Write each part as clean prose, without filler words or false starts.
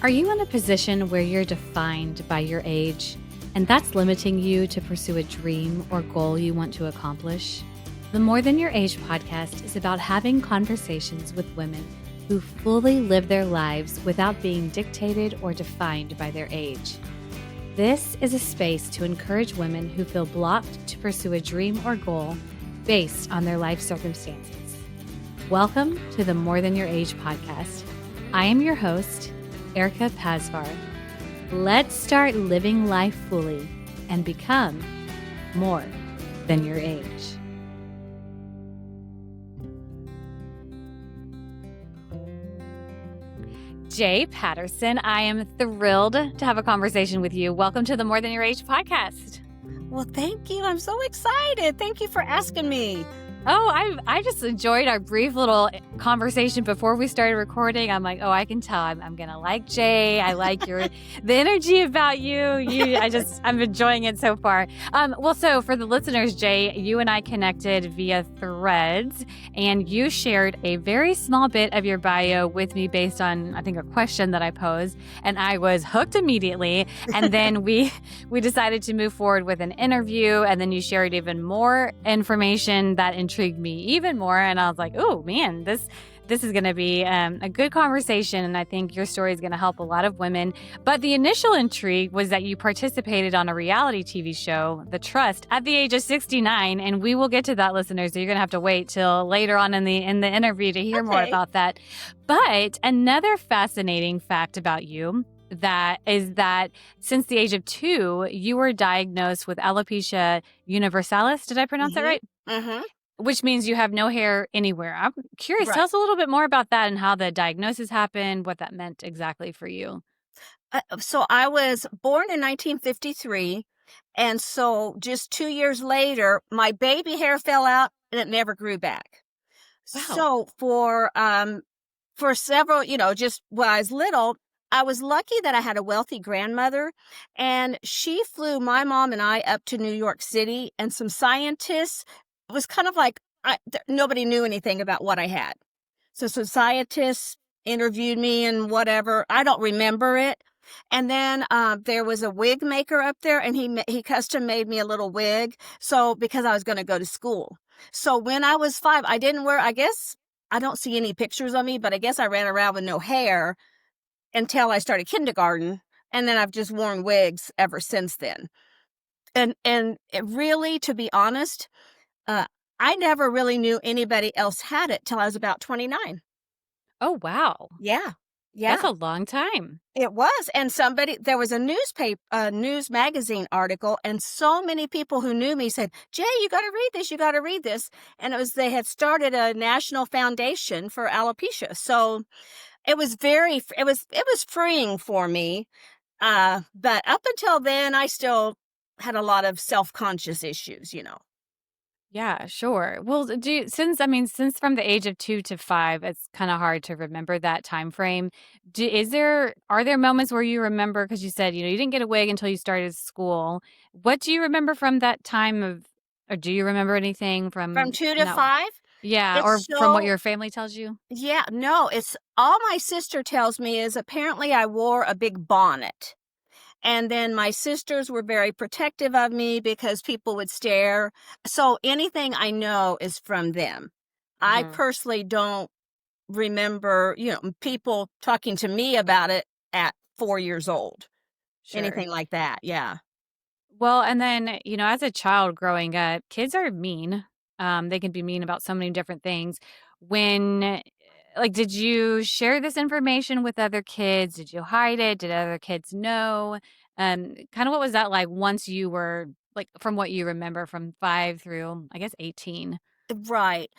Are you in a position where you're defined by your age, and that's limiting you to pursue a dream or goal you want to accomplish? The More Than Your Age podcast is about having conversations with women who fully live their lives without being dictated or defined by their age. This is a space to encourage women who feel blocked to pursue a dream or goal based on their life circumstances. Welcome to the More Than Your Age podcast. I am your host, Erica Pazvar. Let's start living life fully and become more than your age. Jay Patterson, I am thrilled to have a conversation with you. Welcome to the More Than Your Age podcast. Well, thank you. I'm so excited. Thank you for asking me. Oh, I just enjoyed our brief little conversation before we started recording. I'm like, I can tell I'm going to like Jay. I like the energy about you. I'm enjoying it so far. So for the listeners, Jay, you and I connected via Threads, and you shared a very small bit of your bio with me based on, I think, a question that I posed, and I was hooked immediately. And then we decided to move forward with an interview, and then you shared even more information that intrigued me even more. And I was like, oh man, this is going to be a good conversation. And I think your story is going to help a lot of women. But the initial intrigue was that you participated on a reality TV show, The Trust, at the age of 69. And we will get to that, listeners. So you're going to have to wait till later on in the interview to hear more about that. But another fascinating fact about you that since the age of 2, you were diagnosed with alopecia universalis. Did I pronounce that right? Mm-hmm. Which means you have no hair anywhere. I'm curious. Right. Tell us a little bit more about that and how the diagnosis happened, what that meant exactly for you. So I was born in 1953. And so just 2 years later, my baby hair fell out and it never grew back. Wow. So for several, just when I was little, I was lucky that I had a wealthy grandmother, and she flew my mom and I up to New York City, and some scientists, it was kind of like nobody knew anything about what I had. So some scientists interviewed me and whatever. I don't remember it. And then there was a wig maker up there, and he custom made me a little wig. So because I was going to go to school. So when I was 5, I didn't wear, I guess, I don't see any pictures of me, but I guess I ran around with no hair until I started kindergarten. And then I've just worn wigs ever since then. And it really, to be honest, I never really knew anybody else had it till I was about 29. Oh, wow. Yeah. That's a long time. It was. And there was a news magazine article, and so many people who knew me said, Jay, you got to read this. You got to read this. And they had started a national foundation for alopecia. So it was it was freeing for me. But up until then, I still had a lot of self-conscious issues, Yeah, sure. Well, since from the age of 2 to 5, it's kind of hard to remember that time frame. Are there moments where you remember, because you said, you didn't get a wig until you started school. What do you remember from that time or do you remember anything from 2 to 5? Yeah, or from what your family tells you? Yeah, no, it's all my sister tells me is apparently I wore a big bonnet. And then my sisters were very protective of me because people would stare. So anything I know is from them. I personally don't remember, people talking to me about it at 4 years old. Sure. Anything like that. Yeah. Well, and then, as a child growing up, kids are mean. They can be mean about so many different things. Did you share this information with other kids? Did you hide it? Did other kids know? Kind of what was that like once you were, from what you remember from 5 through, I guess, 18? Right.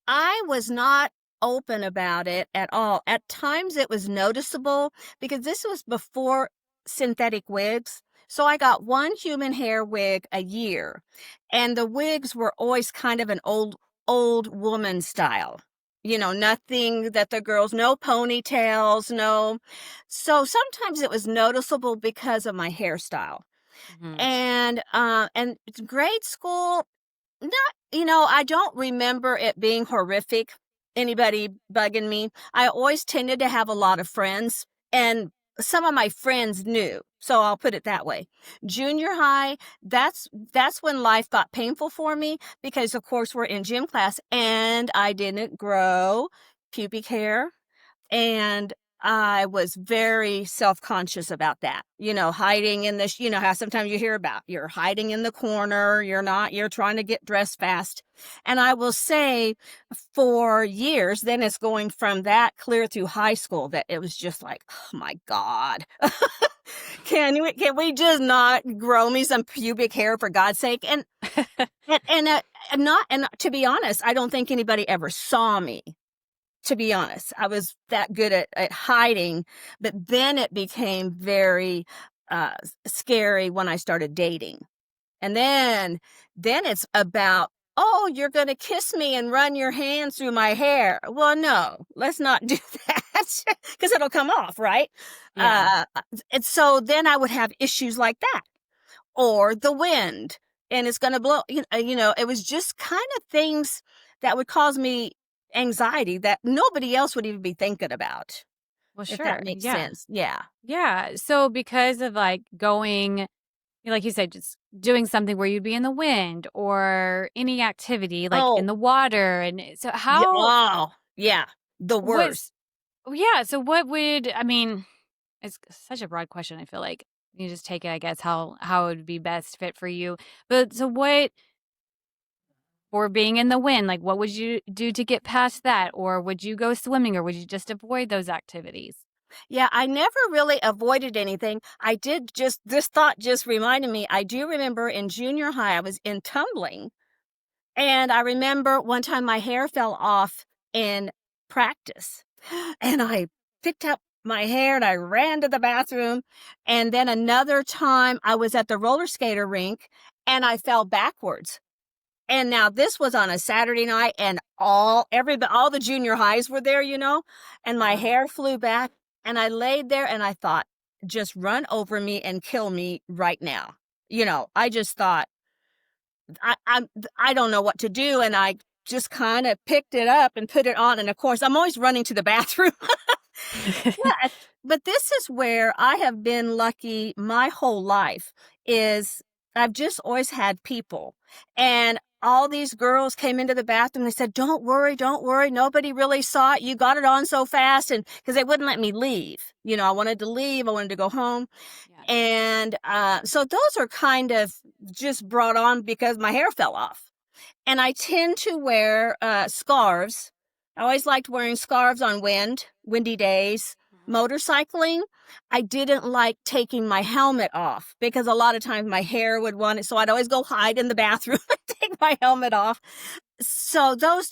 I was not open about it at all. At times it was noticeable because this was before synthetic wigs. So I got one human hair wig a year, and the wigs were always kind of an old woman style. Nothing that the girls, no ponytails, no. So sometimes it was noticeable because of my hairstyle. Mm-hmm. And grade school, I don't remember it being horrific, anybody bugging me. I always tended to have a lot of friends, and some of my friends knew. So I'll put it that way. Junior high, that's when life got painful for me because of course we're in gym class and I didn't grow pubic hair, and I was very self-conscious about that. Hiding in this, how sometimes you hear about you're hiding in the corner, you're trying to get dressed fast. And I will say for years, then it's going from that clear through high school that it was just like, oh my God. Can we just not grow me some pubic hair for God's sake? And to be honest, I don't think anybody ever saw me. To be honest, I was that good at hiding, but then it became very scary when I started dating. And then it's about, oh, you're going to kiss me and run your hands through my hair. Well, no, let's not do that because it'll come off, right? Yeah. And so then I would have issues like that, or the wind, and it's going to blow. It was just kind of things that would cause me anxiety that nobody else would even be thinking about, Well, if sure. that makes Yeah. sense. Yeah. Yeah. So because of like going, like you said, just doing something where you'd be in the wind or any activity like in Oh, the water. And so yeah. how, Oh, yeah. The what's, worst. yeah. So what would, I mean, it's such a broad question. I feel like you just take it, I guess, how it would be best fit for you. But so what, for being in the wind, like what would you do to get past that? Or would you go swimming or would you just avoid those activities? Yeah, I never really avoided anything. I did this thought just reminded me. I do remember in junior high, I was in tumbling. And I remember one time my hair fell off in practice. And I picked up my hair and I ran to the bathroom. And then another time I was at the roller skater rink and I fell backwards. And now this was on a Saturday night and all the junior highs were there, and my Uh-huh. hair flew back and I laid there and I thought, just run over me and kill me right now. I just thought, I don't know what to do. And I just kind of picked it up and put it on. And of course, I'm always running to the bathroom. Yeah, but this is where I have been lucky my whole life is I've just always had people. And all these girls came into the bathroom. They said, don't worry, don't worry. Nobody really saw it. You got it on so fast. And because they wouldn't let me leave. I wanted to leave. I wanted to go home. Yeah. And so those are kind of just brought on because my hair fell off. And I tend to wear scarves. I always liked wearing scarves on windy days. Mhm. Motorcycling, I didn't like taking my helmet off because a lot of times my hair would want it. So I'd always go hide in the bathroom and take my helmet off. So those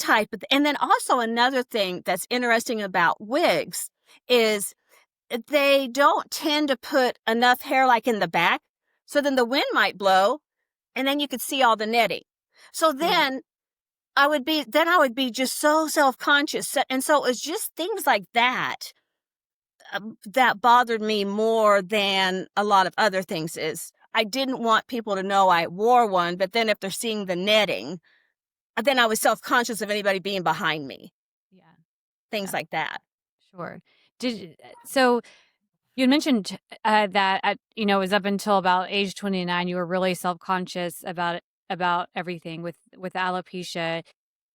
and then also another thing that's interesting about wigs is they don't tend to put enough hair like in the back. So then the wind might blow and then you could see all the netting. So Yeah. then I would be just so self-conscious. And so it was just things like that that bothered me more than a lot of other things is I didn't want people to know I wore one, but then if they're seeing the netting, then I was self-conscious of anybody being behind me, Yeah. things Yeah. like that. Sure. So you had mentioned that it was up until about age 29, you were really self-conscious about everything with alopecia.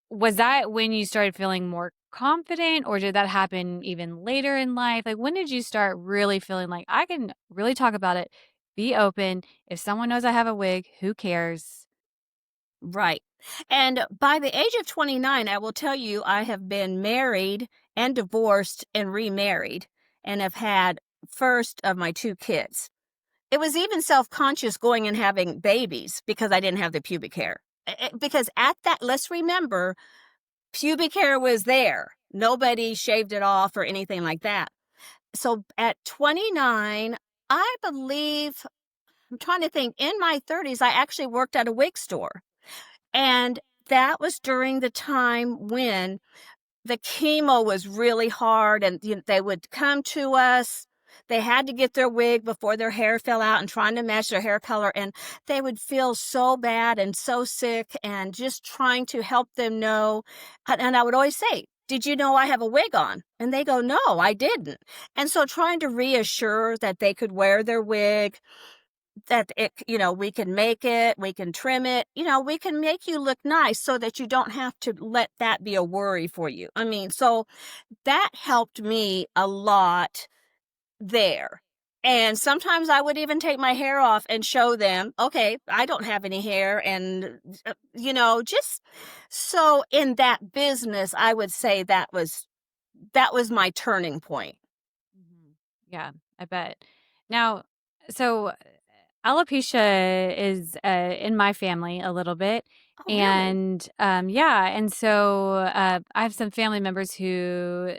Was that when you started feeling more confident, or did that happen even later in life? Like, when did you start really feeling like I can really talk about it, be open? If someone knows I have a wig, who cares? Right. And by the age of 29, I will tell you, I have been married and divorced and remarried and have had first of my 2 kids. It was even self-conscious going and having babies because I didn't have the pubic hair. Because at that, let's remember, pubic hair was there. Nobody shaved it off or anything like that. So at 29, I believe, I'm trying to think, in my 30s, I actually worked at a wig store. And that was during the time when the chemo was really hard and they would come to us. They had to get their wig before their hair fell out and trying to match their hair color. And they would feel so bad and so sick and just trying to help them know. And I would always say, did you know I have a wig on? And they go, no, I didn't. And so trying to reassure that they could wear their wig, that it, we can make it, we can trim it, we can make you look nice so that you don't have to let that be a worry for you. I mean, so that helped me a lot there. And sometimes I would even take my hair off and show them, okay, I don't have any hair. And, just so in that business, I would say that was my turning point. Mhm. Yeah, I bet. Now, so alopecia is in my family a little bit. Oh, really? And yeah, and so I have some family members who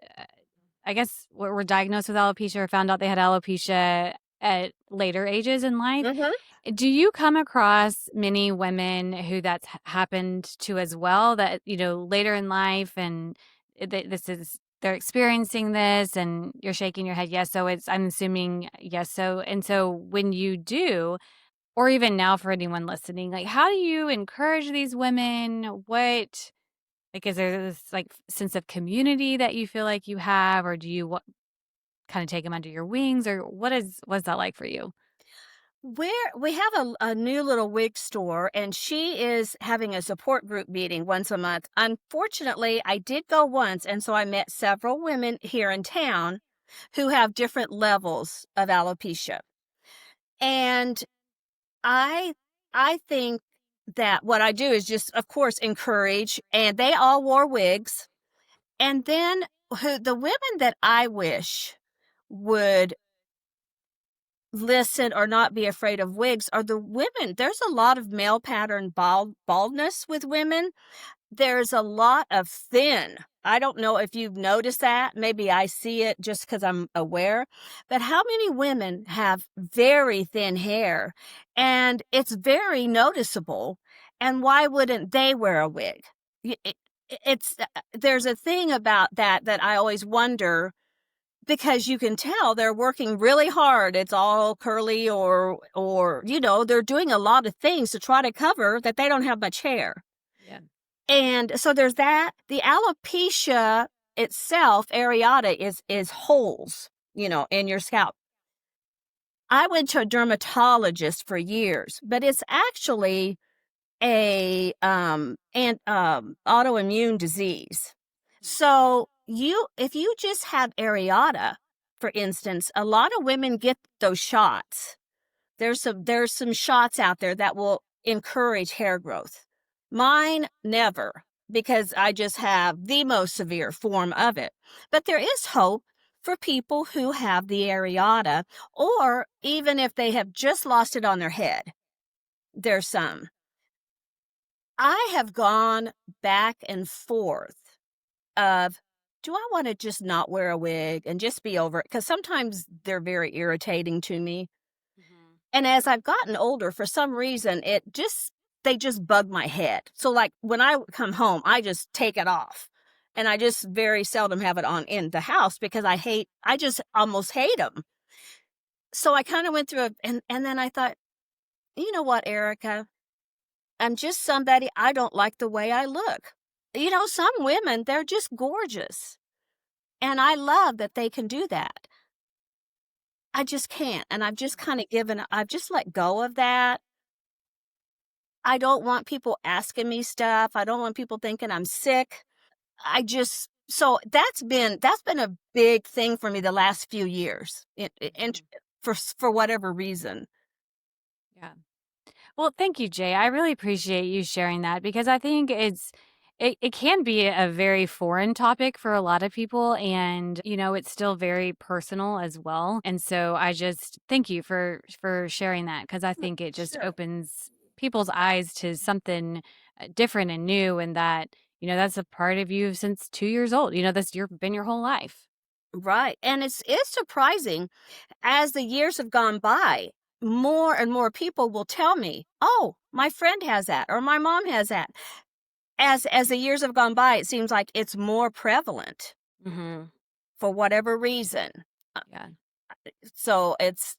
I guess were diagnosed with alopecia or found out they had alopecia at later ages in life. Mm-hmm. Do you come across many women who that's happened to as well, that, later in life and they're experiencing this and you're shaking your head yes, so I'm assuming yes, so, and so when you do, or even now for anyone listening, like how do you encourage these women? What, like, is there this like sense of community that you feel like you have, or do you kind of take them under your wings, or what's that like for you? We have a new little wig store, and she is having a support group meeting once a month. Unfortunately, I did go once, and so I met several women here in town who have different levels of alopecia. And I I think that what I do is just, of course, encourage, and they all wore wigs. And then the women that I wish would listen or not be afraid of wigs are the women. There's a lot of male pattern baldness with women. There's a lot of thin. I don't know if you've noticed that. Maybe I see it just because I'm aware. But how many women have very thin hair? And it's very noticeable. And why wouldn't they wear a wig? It's there's a thing about that I always wonder, because you can tell they're working really hard. It's all curly, or they're doing a lot of things to try to cover that they don't have much hair. Yeah. And so there's that. The alopecia itself, areata, is holes, in your scalp. I went to a dermatologist for years, but it's actually a autoimmune disease. So if you just have areata, for instance, a lot of women get those shots. There's some shots out there that will encourage hair growth. Mine never, because I just have the most severe form of it. But there is hope for people who have the areata, or even if they have just lost it on their head. There's some. I have gone back and forth of, do I want to just not wear a wig and just be over it? Because sometimes they're very irritating to me. Mhm. And as I've gotten older, for some reason, they just bug my head. So like when I come home, I just take it off. And I just very seldom have it on in the house because I just almost hate them. So I kind of went through and then I thought, you know what, Erica? I'm just somebody, I don't like the way I look. Some women, they're just gorgeous. And I love that they can do that. I just can't. And I've just let go of that. I don't want people asking me stuff. I don't want people thinking I'm sick. So that's been a big thing for me the last few years, and Mhm. for whatever reason. Yeah. Well, thank you, Jay. I really appreciate you sharing that, because I think it can be a very foreign topic for a lot of people, and it's still very personal as well. And so I just thank you for sharing that, because I think it just Sure. opens people's eyes to something different and new, and that that's a part of you since 2 years old. That's been your whole life. Right. And it's surprising, as the years have gone by, more and more people will tell me, "Oh, my friend has that," or "My mom has that." As the years have gone by, it seems like it's more prevalent Hmm. for whatever reason. Uh, Yeah. So it's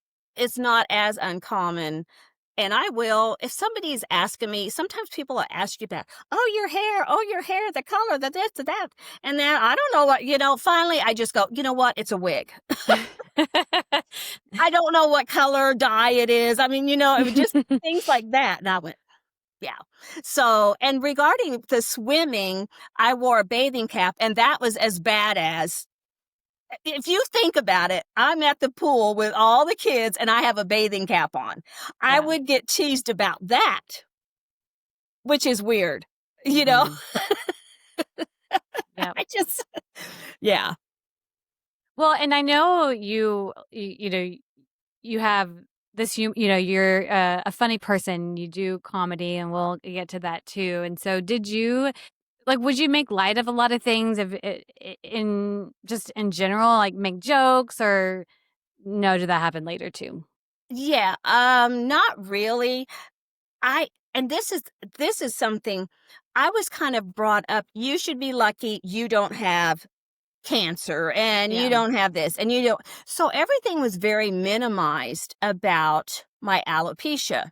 not as uncommon And I will, if somebody's asking me, sometimes people will ask you about, oh, your hair, the color, the this, the that. And then I don't know what, finally I just go, you know what? It's a wig. I don't know what color dye it is. I mean, it was just things like that. And I went, yeah. So, and regarding the swimming, I wore a bathing cap, and that was as bad as, if you think about it, I'm at the pool with all the kids and I have a bathing cap on. I Yeah. would get teased about that, which is weird, Yep. I just, yeah. Well, and I know you have this, you're a funny person. You do comedy, and we'll get to that too. And so, would you make light of a lot of things in general, like make jokes, or no? Did that happen later too? Yeah, not really. And this is something I was kind of brought up. You should be lucky you don't have cancer, and you Yeah. don't have this, and you don't. So everything was very minimized about my alopecia.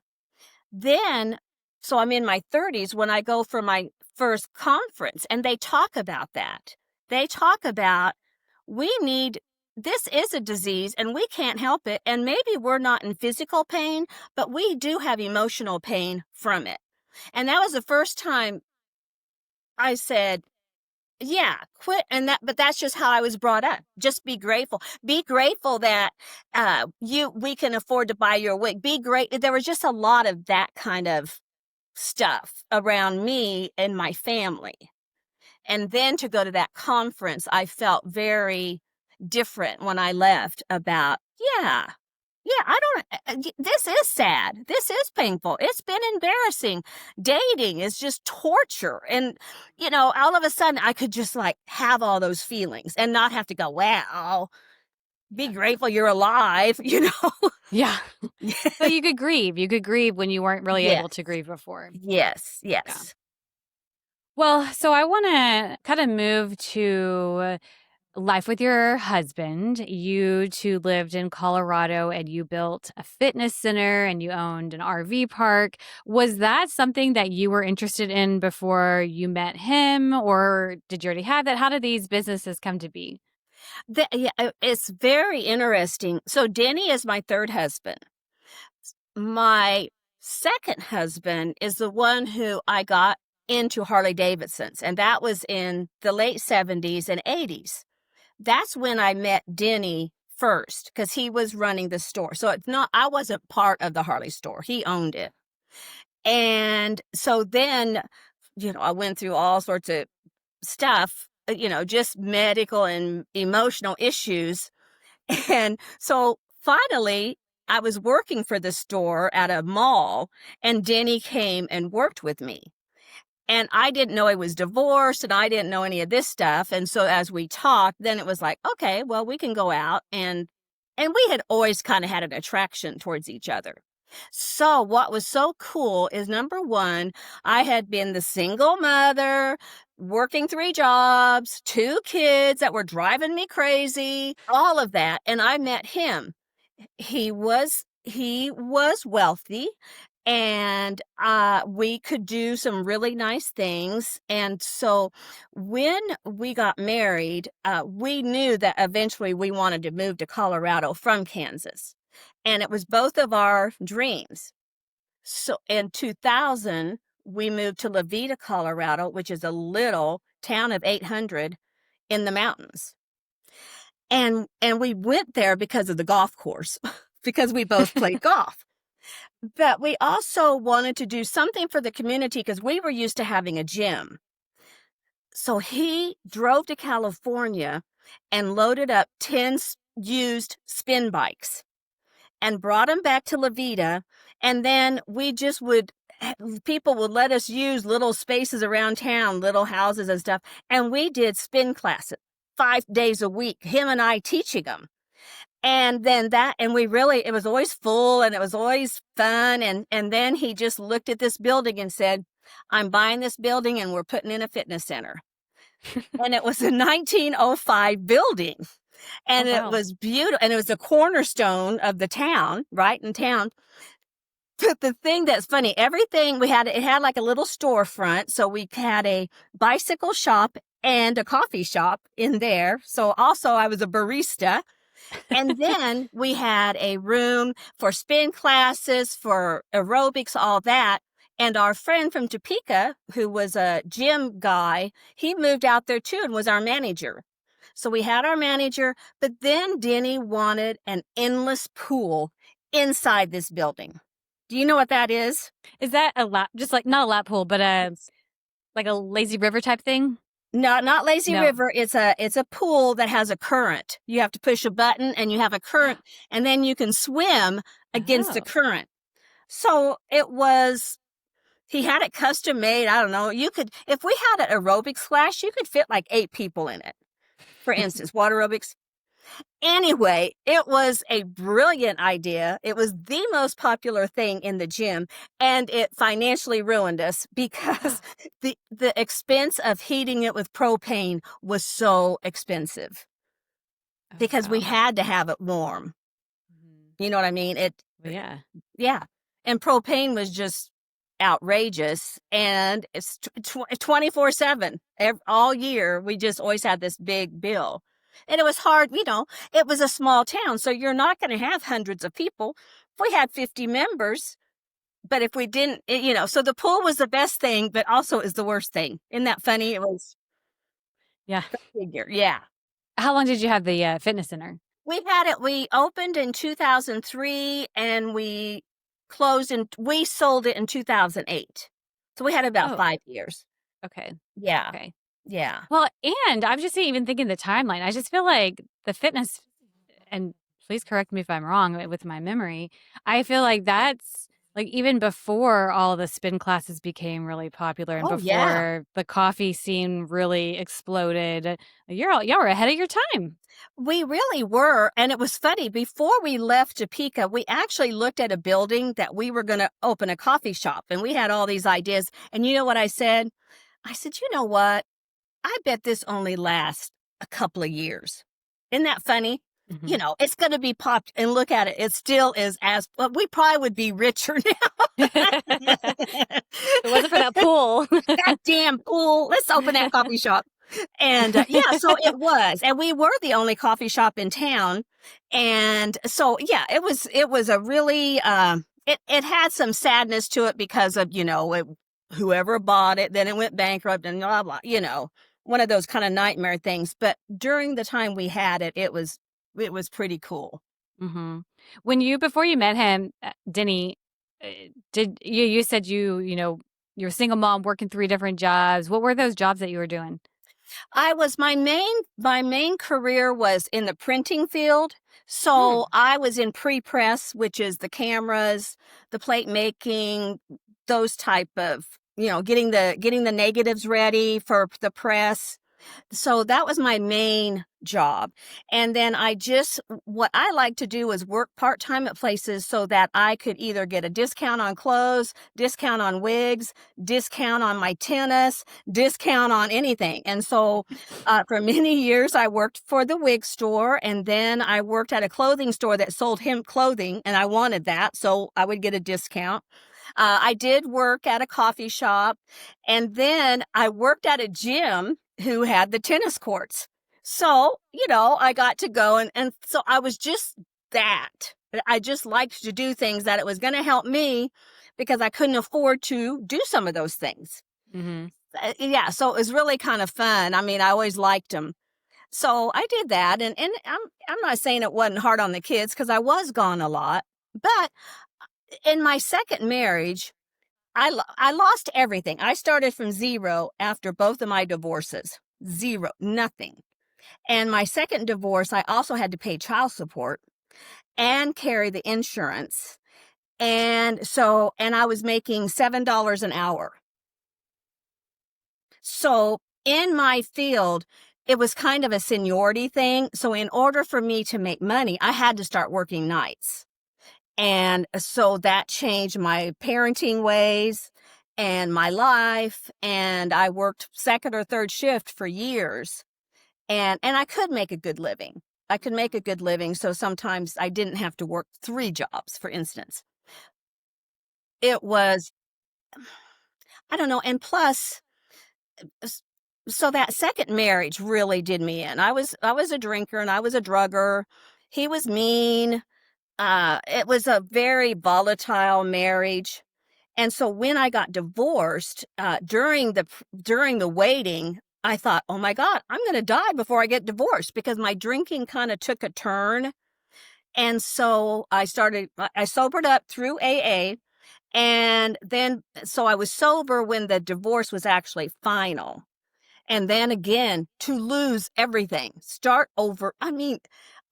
Then, so I'm in my 30s when I go for my first conference, and they talk about that. They talk about, this is a disease and we can't help it. And maybe we're not in physical pain, but we do have emotional pain from it. And that was the first time I said, yeah, quit. But that's just how I was brought up. Just be grateful. Be grateful that we can afford to buy your wig. Be great. There was just a lot of that kind of stuff around me and my family. And then to go to that conference, I felt very different when I left about, this is sad. This is painful. It's been embarrassing. Dating is just torture. And, all of a sudden I could just have all those feelings and not have to go, wow, be grateful you're alive, Yeah. So you could grieve. You could grieve when you weren't really Yes. able to grieve before. Yes. Yeah. Well, so I want to kind of move to life with your husband. You two lived in Colorado, and you built a fitness center, and you owned an RV park. Was that something that you were interested in before you met him, or did you already have that? How did these businesses come to be? It's very interesting. So Denny is my third husband. My second husband is the one who I got into Harley Davidsons, and that was in the late 70s and 80s. That's when I met Denny first, because he was running the store. So I wasn't part of the Harley store. He owned it. And so then, I went through all sorts of stuff, just medical and emotional issues. And so finally, I was working for the store at a mall, and Denny came and worked with me. And I didn't know he was divorced, and I didn't know any of this stuff. And so as we talked, then it was like, okay, well, we can go out. And we had always kind of had an attraction towards each other. So what was so cool is, number one, I had been the single mother, working 3 jobs, 2 kids that were driving me crazy, all of that. And I met him. He was wealthy, and we could do some really nice things. And so when we got married, we knew that eventually we wanted to move to Colorado from Kansas. And it was both of our dreams. So in 2000, we moved to La Veta, Colorado, which is a little town of 800 in the mountains. And we went there because of the golf course, because we both played golf. But we also wanted to do something for the community because we were used to having a gym. So he drove to California and loaded up 10 used spin bikes and brought them back to La Veta. And then people would let us use little spaces around town, little houses and stuff. And we did spin classes 5 days a week, him and I teaching them. And then it was always full, and it was always fun. And then he just looked at this building and said, I'm buying this building and we're putting in a fitness center. And it was a 1905 building. And Oh, wow. It was beautiful. And it was the cornerstone of the town, right in town. the thing that's funny, everything it had like a little storefront. So we had a bicycle shop and a coffee shop in there. So also I was a barista. And then we had a room for spin classes, for aerobics, all that. And our friend from Topeka, who was a gym guy, he moved out there too and was our manager. So we had our manager, but then Denny wanted an endless pool inside this building. Do you know what that is? Is that a lap, just like not a lap pool, but like a lazy river type thing? No, not lazy No. river. It's a pool that has a current. You have to push a button and you have a current, and then you can swim against the Oh. current. So he had it custom made. I don't know. If we had an aerobics class, you could fit like 8 people in it. For instance, water aerobics. Anyway, it was a brilliant idea. It was the most popular thing in the gym, and it financially ruined us because the expense of heating it with propane was so expensive Oh, because we wow. had to have it warm. You know what I mean? Well, yeah. Yeah. And propane was just outrageous, and it's 24/7 all year. We just always had this big bill, and it was hard. It was a small town, so you're not going to have hundreds of people. We had 50 members, but if we didn't, so the pool was the best thing, but also is the worst thing. Isn't that funny? It was Yeah. figure. Yeah. How long did you have the fitness center? We opened in 2003 and we sold it in 2008. So we had about Oh, 5 years. okay. Yeah. Okay. Yeah. Well, and I'm just even thinking the timeline. I just feel like the fitness, and please correct me if I'm wrong with my memory. I feel like that's like even before all the spin classes became really popular and Oh, yeah. before the coffee scene really exploded. Y'all were ahead of your time. We really were. And it was funny. Before we left Topeka, we actually looked at a building that we were going to open a coffee shop. And we had all these ideas. And you know what I said? I said, you know what? I bet this only lasts a couple of years. Isn't that funny? Mhm. It's going to be popped, and look at it. It still is well, we probably would be richer now. If it wasn't for that pool. That damn pool. Let's open that coffee shop. And yeah, so it was. And we were the only coffee shop in town. And so, yeah, it was a really, it had some sadness to it because of, whoever bought it, then it went bankrupt and blah, blah, one of those kind of nightmare things. But during the time we had it, it was pretty cool. Hmm. Before you met him, Denny, did you said you're a single mom working 3 different jobs. What were those jobs that you were doing? My main career was in the printing field. So I was in pre-press, which is the cameras, the plate making, those type of, getting the negatives ready for the press. So that was my main job. And then what I like to do is work part-time at places so that I could either get a discount on clothes, discount on wigs, discount on my tennis, discount on anything. And so for many years, I worked for the wig store, and then I worked at a clothing store that sold hemp clothing, and I wanted that, so I would get a discount. I did work at a coffee shop, and then I worked at a gym who had the tennis courts. So, I got to go, and so I was just that. I just liked to do things that it was going to help me because I couldn't afford to do some of those things. Mm-hmm. Yeah, so it was really kind of fun. I mean, I always liked them. So I did that, and I'm not saying it wasn't hard on the kids because I was gone a lot, but in my second marriage, I lost everything. I started from zero after both of my divorces. Zero, nothing. And my second divorce, I also had to pay child support and carry the insurance. And I was making $7 an hour. So in my field, it was kind of a seniority thing. So in order for me to make money, I had to start working nights. And so that changed my parenting ways and my life. And I worked second or third shift for years. And I could make a good living. I could make a good living. So sometimes I didn't have to work 3 jobs, for instance. it was, I don't know. And plus, s- so that second marriage really did me in. I was a drinker and I was a drugger. He was mean. It was a very volatile marriage. And so when I got divorced, during the waiting, I thought, "Oh my God, I'm going to die before I get divorced," because my drinking kind of took a turn. And so I sobered up through AA. And then, so I was sober when the divorce was actually final. And then again, to lose everything, start over. I mean,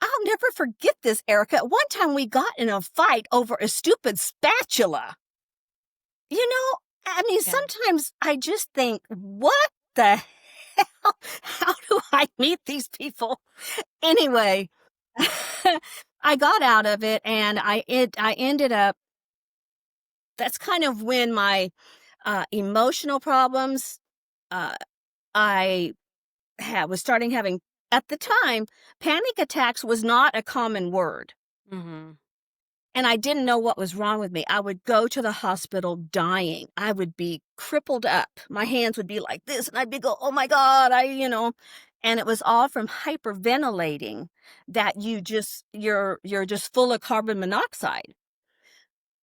I'll never forget this, Erica. At one time, we got in a fight over a stupid spatula. You know, I mean, Yeah. sometimes I just think, what the hell? How do I meet these people? Anyway, I got out of it, and I ended up. That's kind of when my emotional problems. Uh, I was starting having, at the time, panic attacks was not a common word. Mm-hmm. And I didn't know what was wrong with me. I would go to the hospital dying. I would be crippled up. My hands would be like this, and I'd be go, "Oh my God," and it was all from hyperventilating, that you're just full of carbon monoxide.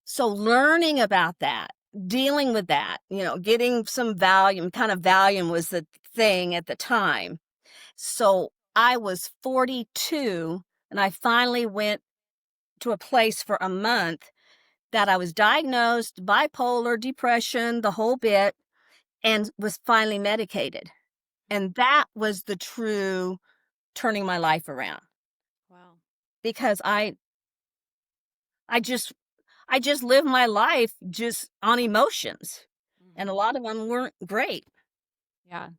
So learning about that, dealing with that, getting some Valium, kind of Valium was the thing at the time. So I was 42, and I finally went to a place for a month that I was diagnosed bipolar, depression, the whole bit, and was finally medicated. And that was the true turning my life around, Wow. because I just I just lived my life just on emotions, and a Mm-hmm. lot of them weren't great. Yeah.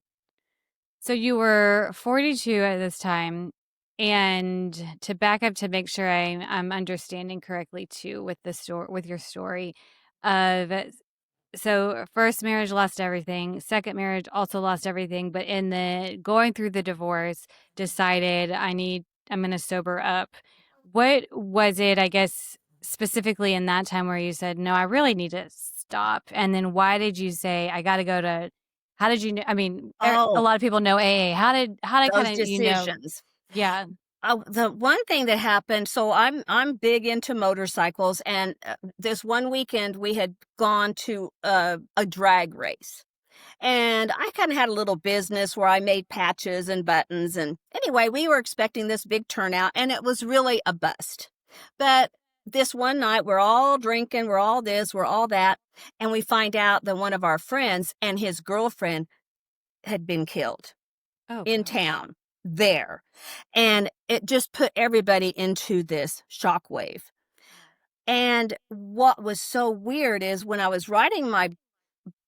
So you were 42 at this time. And to back up to make sure I'm understanding correctly too with the story, with your story of, so first marriage lost everything, second marriage also lost everything, but in the going through the divorce, decided I'm going to sober up. What was it, I guess, specifically in that time where you said, no, I really need to stop? And then why did you say, I got to go to, how did you know? I mean, a Oh, lot of people know AA. How did those kind of, decisions. yeah. The one thing that happened, so I'm big into motorcycles, and this one weekend we had gone to a drag race. And I kind of had a little business where I made patches and buttons. And anyway, we were expecting this big turnout, and it was really a bust. But this one night, we're all drinking, we're all this, we're all that. And we find out that one of our friends and his girlfriend had been killed Oh, in gosh. town there. And it just put everybody into this shockwave. And what was so weird is, when I was riding my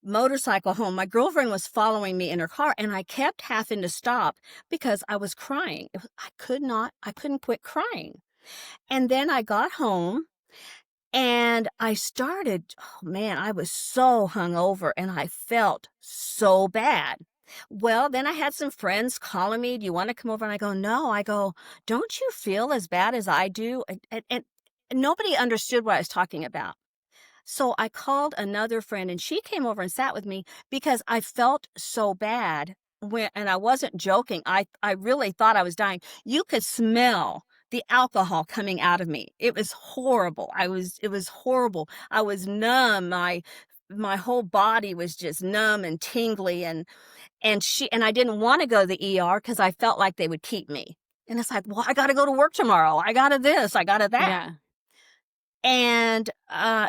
motorcycle home, my girlfriend was following me in her car, and I kept having to stop because I was crying. I couldn't quit crying. And then I got home, and oh man, I was so hungover, and I felt so bad. Well, then I had some friends calling me, "Do you want to come over?" And I go, "No." I go, "Don't you feel as bad as I do?" And nobody understood what I was talking about. So I called another friend, and she came over and sat with me because I felt so bad, and I wasn't joking. I really thought I was dying. You could smell the alcohol coming out of me. It was horrible. It was horrible. I was numb. My whole body was just numb and tingly, and I didn't want to go to the ER because I felt like they would keep me. And it's like, "Well, I got to go to work tomorrow. I got to this, I got to that." Yeah. And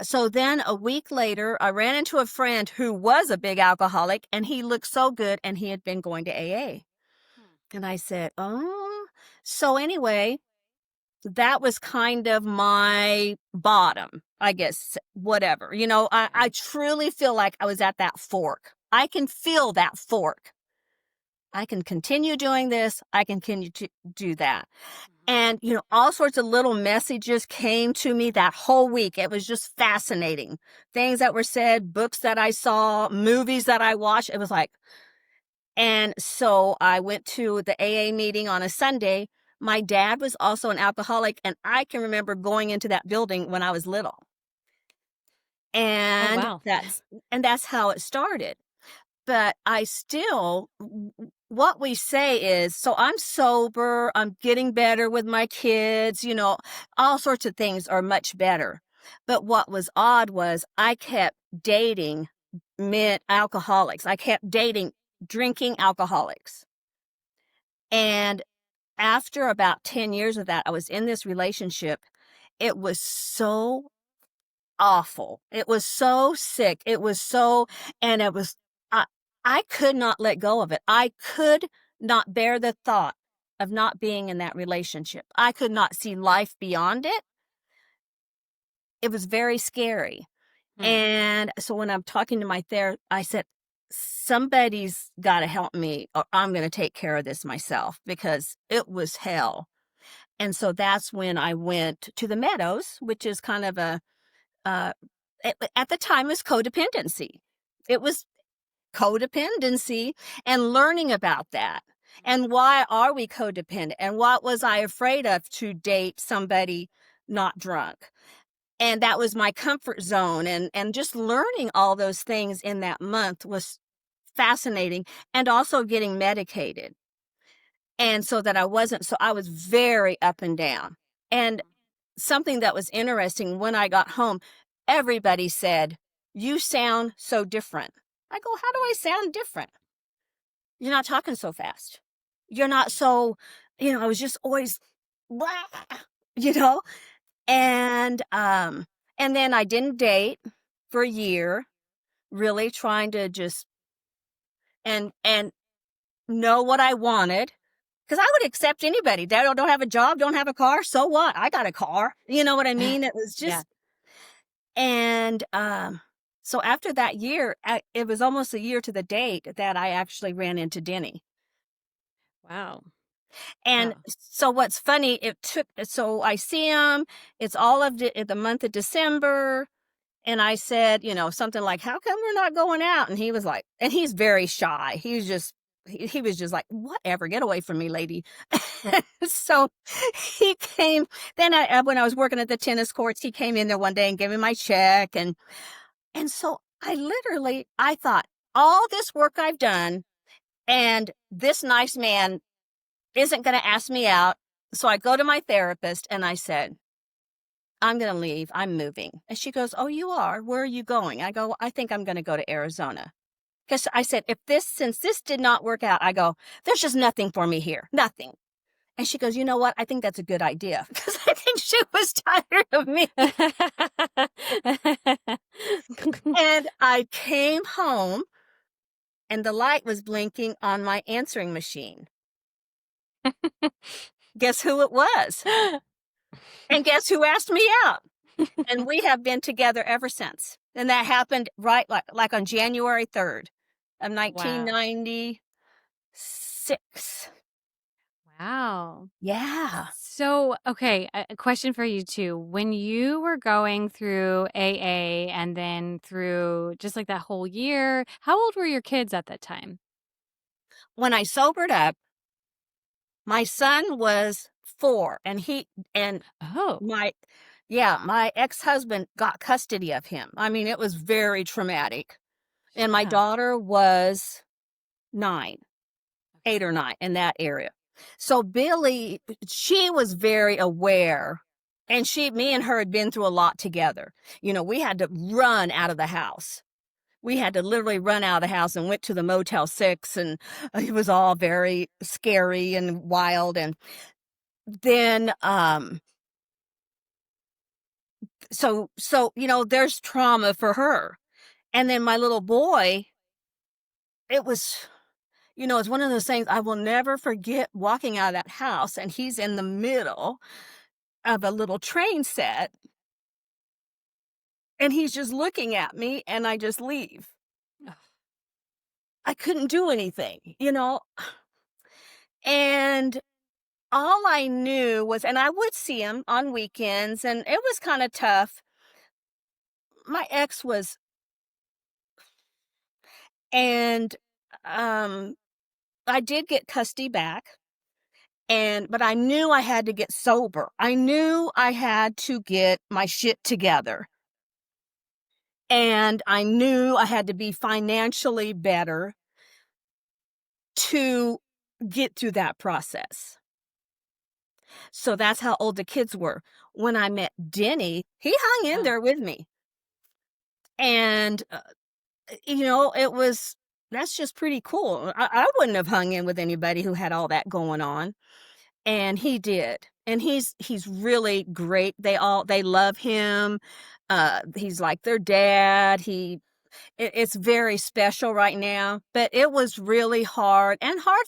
so then a week later, I ran into a friend who was a big alcoholic, and he looked so good, and he had been going to AA. And I said, "Oh." So anyway, that was kind of my bottom, I guess, whatever. I truly feel like I was at that fork. I can feel that fork. I can continue doing this. I can continue to do that. And, all sorts of little messages came to me that whole week. It was just fascinating. Things that were said, books that I saw, movies that I watched. It was like, and so I went to the AA meeting on a Sunday. My dad was also an alcoholic, and I can remember going into that building when I was little. Oh, And wow. that's how it started. But I still what we say is, so I'm sober, I'm getting better with my kids, all sorts of things are much better. But what was odd was I kept dating men alcoholics. I kept dating drinking alcoholics. And after about 10 years of that, I was in this relationship. It was so awful. It was so sick. It was so, and it was, I, I could not let go of it. I could not bear the thought of not being in that relationship. I could not see life beyond it. It was very scary. Hmm. And so when I'm talking to my therapist, I said, somebody's got to help me, or I'm going to take care of this myself because it was hell. And so that's when I went to the Meadows, which is kind of uh, at the time was codependency. It was codependency and learning about that. And why are we codependent? And what was I afraid of to date somebody not drunk? And that was my comfort zone. And just learning all those things in that month was fascinating, and also getting medicated. And so that I was very up and down. And something that was interesting, when I got home, everybody said, "You sound so different." I go, "How do I sound different?" "You're not talking so fast. You're not so, I was just always, blah, you know? And then I didn't date for a year, really trying to just, and know what I wanted. Because I would accept anybody. They don't have a job, don't have a car. So what? I got a car. You know what I mean? It was Yeah. just, and so after that year, it was almost a year to the date that I actually ran into Denny. Wow. And Wow. so what's funny, so I see him, it's all of the month of December. And I said, something like, "How come we're not going out?" And he was like, and he's very shy. He was just like, "Whatever, get away from me, lady." So he came, then when I was working at the tennis courts, he came in there one day and gave me my check. And so I thought, all this work I've done, and this nice man isn't going to ask me out. So I go to my therapist and I said, "I'm going to leave. I'm moving." And she goes, "Oh, you are? Where are you going?" I go, "I think I'm going to go to Arizona." Because I said, since this did not work out, I go, "There's just nothing for me here. Nothing." And she goes, "You know what? I think that's a good idea." Because I think she was tired of me. And I came home and the light was blinking on my answering machine. Guess who it was? And guess who asked me out? And we have been together ever since. And that happened right like on January 3rd of Wow. 1996. Wow. Yeah. So, okay, a question for you too. When you were going through AA and then through just like that whole year, how old were your kids at that time? When I sobered up, my son was 4, and Oh, my yeah, my ex-husband got custody of him. I mean, it was very traumatic. And my yeah. daughter was 9, 8 or 9, in that area. So Billy, she was very aware, and me and her had been through a lot together. We had to run out of the house. We had to literally run out of the house and went to the Motel 6, and it was all very scary and wild. And then, there's trauma for her. And then my little boy, it was, it's one of those things I will never forget, walking out of that house and he's in the middle of a little train set and he's just looking at me and I just leave. Ugh. I couldn't do anything. And all I knew was, and I would see him on weekends and it was kind of tough. My ex was, and I did get custody back. But I knew I had to get sober. I knew I had to get my shit together. And I knew I had to be financially better to get through that process. So that's how old the kids were. When I met Denny, he hung in Wow. there with me. And, that's just pretty cool. I wouldn't have hung in with anybody who had all that going on. And he did. And he's really great. They love him. He's like their dad. It's very special right now, but it was really hard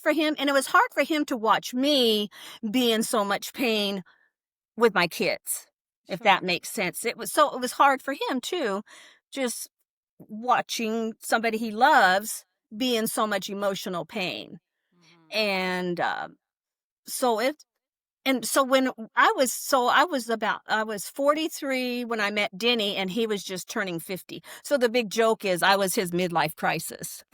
for him. And it was hard for him to watch me be in so much pain with my kids, if that Sure. makes sense. It was hard for him too, just watching somebody he loves be in so much emotional pain. Mhm. And so it and so when I was 43 when I met Denny, and he was just turning 50. So the big joke is I was his midlife crisis.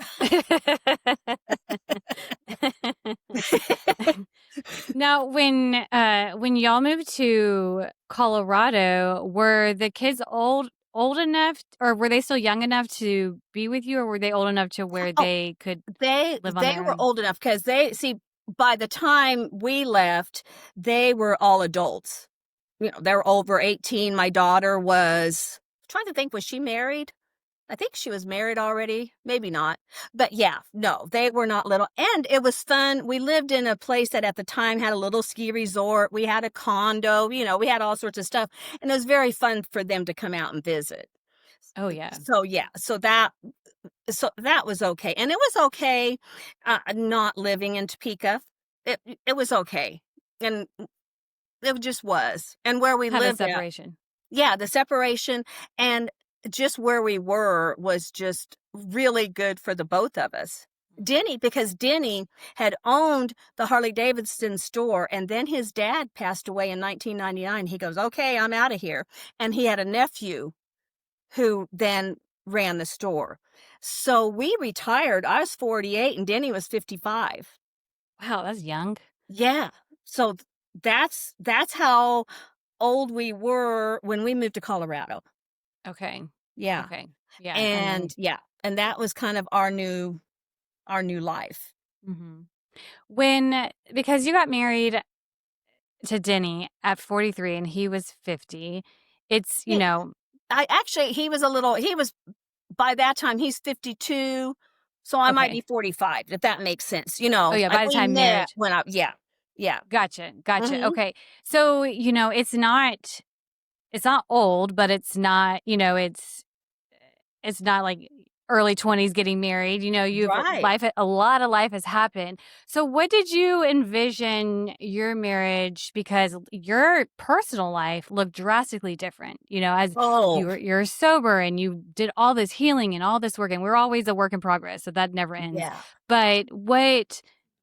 Now, when y'all moved to Colorado, were the kids old enough, or were they still young enough to be with you, or were they old enough to where Oh, they could live on they their were own? old enough because by the time we left, they were all adults. They were over 18. My daughter was trying to think, was she married? I think she was married already. Maybe not. But yeah, no, they were not little. And it was fun. We lived in a place that at the time had a little ski resort. We had a condo, we had all sorts of stuff. And it was very fun for them to come out and visit. Oh yeah. So yeah, so that was okay. And it was okay not living in Topeka. It was okay. And it just was. And where we Have a lived at, separation. yeah, the separation and just where we were was just really good for the both of us. Because Denny had owned the Harley Davidson store, and then his dad passed away in 1999. He goes, "Okay, I'm out of here." And he had a nephew who then ran the store. So we retired. I was 48 and Denny was 55. Wow, that's young. Yeah. So that's how old we were when we moved to Colorado. Okay. Yeah. Okay. Yeah. And And then yeah, and that was kind of our new life. mhm. Because you got married to Denny at 43 and he was 50, it's, Yeah. He was by that time he's 52, so I might okay. be 45 if that makes sense. Oh yeah, by the We time met marriage. when I yeah. Yeah. Gotcha. Gotcha. Mhm. Okay. So, it's not old, but it's not, it's not like early 20s getting married. You've Right. life a lot of life has happened. So what did you envision your marriage, because your personal life looked drastically different, as Oh, you're sober and you did all this healing and all this work, and we're always a work in progress, so that never ends. yeah. But what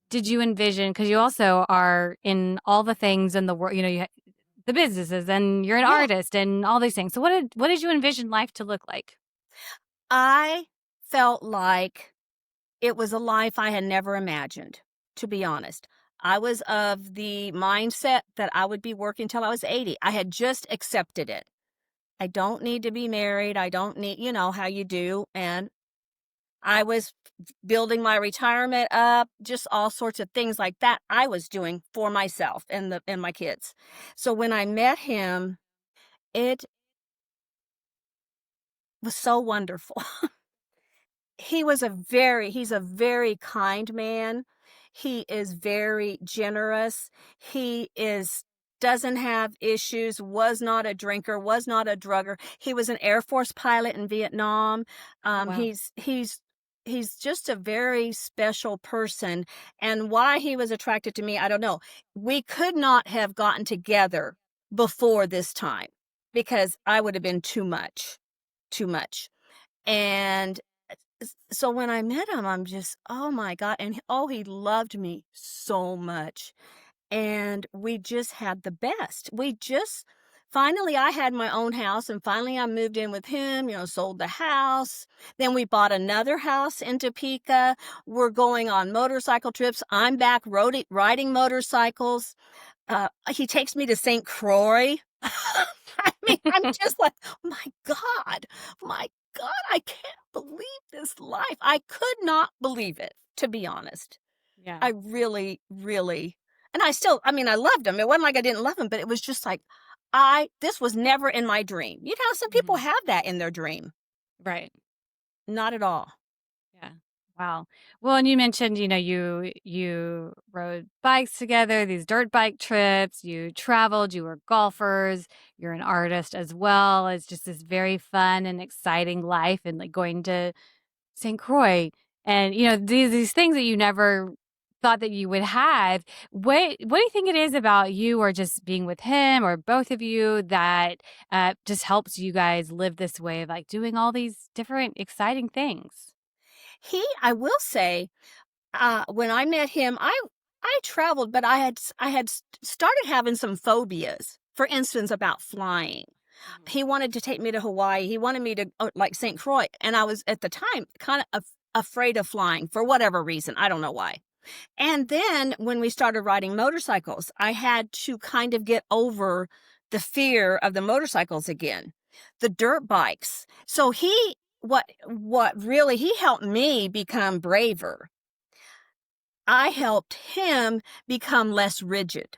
did you envision, because you also are in all the things in the world, the businesses, and you're an Yeah. artist and all these things. So what did you envision life to look like? I felt like it was a life I had never imagined, to be honest. I was of the mindset that I would be working till I was 80. I had just accepted it. I don't need to be married. I don't need, how you do. And I was building my retirement up, just all sorts of things like that I was doing for myself and my kids. So when I met him, it was so wonderful. He's a very kind man. He is very generous. He doesn't have issues, was not a drinker, was not a drugger. He was an Air Force pilot in Vietnam. Oh, wow. He's just a very special person. And why he was attracted to me, I don't know. We could not have gotten together before this time because I would have been too much, too much. And so when I met him, I'm just, oh my God. And he loved me so much. And we just had the best. Finally, I had my own house, and finally I moved in with him, sold the house. Then we bought another house in Topeka. We're going on motorcycle trips. I'm back riding motorcycles. He takes me to St. Croix. I mean, I'm just like, my God, my believe it, to be honest. Yeah. I really, really, and I mean, I loved him. It wasn't like I didn't love him, but it was just like, this was never in my dream. You know, some people Mhm. have that in their dream. Right. Not at all. Yeah. Wow. Well, and you mentioned, you rode bikes together, these dirt bike trips, you traveled, you were golfers, you're an artist as well. It's just this very fun and exciting life and like going to St. Croix and these things that you never thought that you would have. What do you think it is about you or just being with him or both of you that just helps you guys live this way of like doing all these different exciting things? I will say, when I met him, I traveled, but I had started having some phobias. For instance, about flying. Mhm. He wanted to take me to Hawaii. He wanted me to, like, St. Croix, and I was at the time kind of afraid of flying for whatever reason. I don't know why. And then when we started riding motorcycles, I had to kind of get over the fear of the motorcycles again, the dirt bikes. So what really, he helped me become braver. I helped him become less rigid.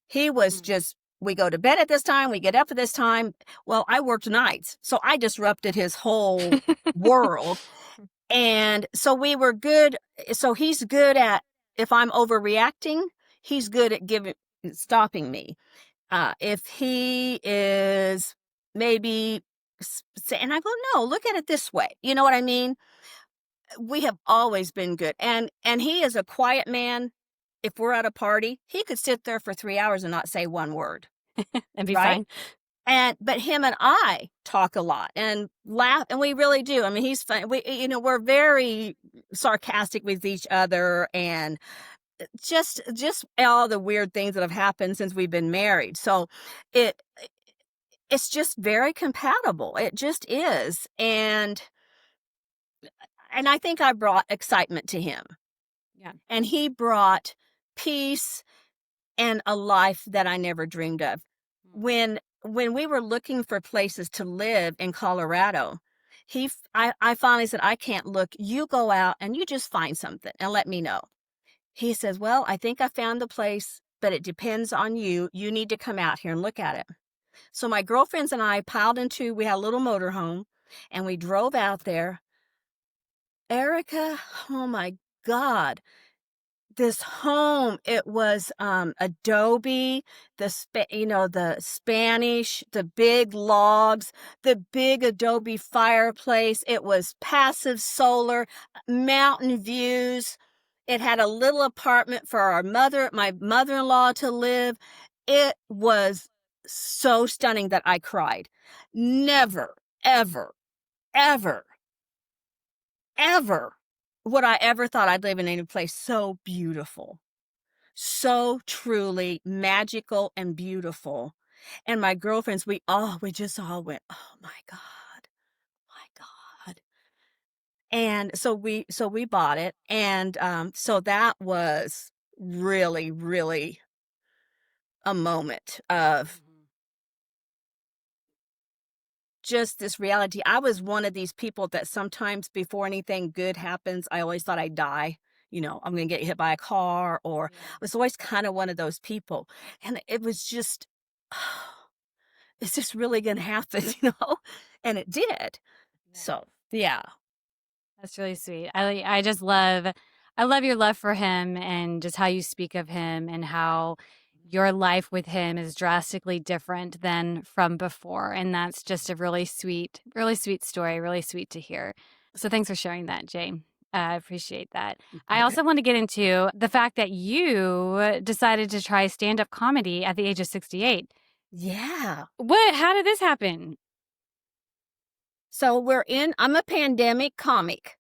He was Mm. just, we go to bed at this time, we get up at this time. Well, I worked nights, so I disrupted his whole world. And so we were good. So he's good at, if I'm overreacting, he's good at stopping me. If he is maybe and I go, no, look at it this way. You know what I mean? We have always been good. And he is a quiet man. If we're at a party, he could sit there for 3 hours and not say one word, And be right? fine. But him and I talk a lot and laugh, and we really do. I mean, he's fun. We're very sarcastic with each other, and just all the weird things that have happened since we've been married. So it it's just very compatible. It just is. And I think I brought excitement to him, Yeah. and he brought peace and a life that I never dreamed of. Mm. When we were looking for places to live in Colorado, I finally said, I can't look. You go out and you just find something and let me know. He says, well, I think I found the place, but it depends on you. You need to come out here and look at it. So my girlfriends and I we had a little motorhome, and we drove out there. Erica, oh my God, this home, it was adobe, the Spanish, the big logs, the big adobe fireplace. It was passive solar, mountain views. It had a little apartment for my mother-in-law to live. It was so stunning that I cried. Never, ever, ever, ever would I ever thought I'd live in any place so beautiful, so truly magical and beautiful. And my girlfriends, we just all went, oh my God, my God. And so we bought it. And so that was really, really a moment of Mhm. just this reality. I was one of these people that sometimes before anything good happens, I always thought I'd die. I'm going to get hit by a car, or Yeah. I was always kind of one of those people. And it was just, is this really going to happen? And it did. Yeah. So, yeah. That's really sweet. I love your love for him and just how you speak of him and how your life with him is drastically different than from before. And that's just a really sweet story, really sweet to hear. So thanks for sharing that, Jay. I appreciate that. I Okay. also want to get into the fact that you decided to try stand-up comedy at the age of 68. Yeah. How did this happen? So I'm a pandemic comic.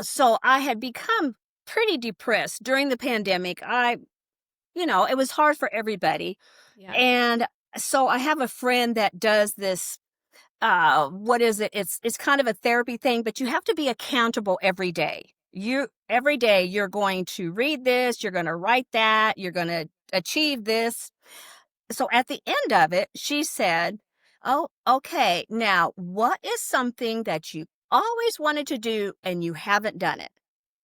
So I had become pretty depressed during the pandemic. It was hard for everybody. Yeah. And so I have a friend that does this, what is it? It's kind of a therapy thing, but you have to be accountable every day. Every day you're going to read this, you're going to write that, you're going to achieve this. So at the end of it, she said, oh, okay, now what is something that you always wanted to do and you haven't done it?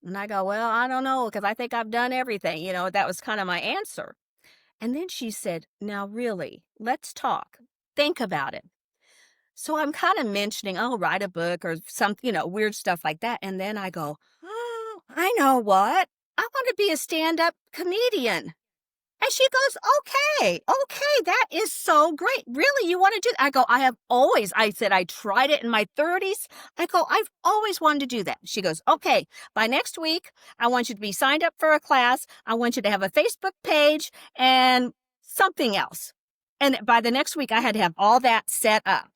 And I go, well, I don't know, because I think I've done everything. That was kind of my answer. And then she said, now really, let's talk. Think about it. So I'm kind of mentioning, oh, write a book or some, weird stuff like that. And then I go, oh, I know what. I want to be a stand-up comedian. And she goes, okay, that is so great. Really, you want to do that? I go, I said, I tried it in my 30s. I go, I've always wanted to do that. She goes, okay, by next week, I want you to be signed up for a class. I want you to have a Facebook page and something else. And by the next week, I had to have all that set up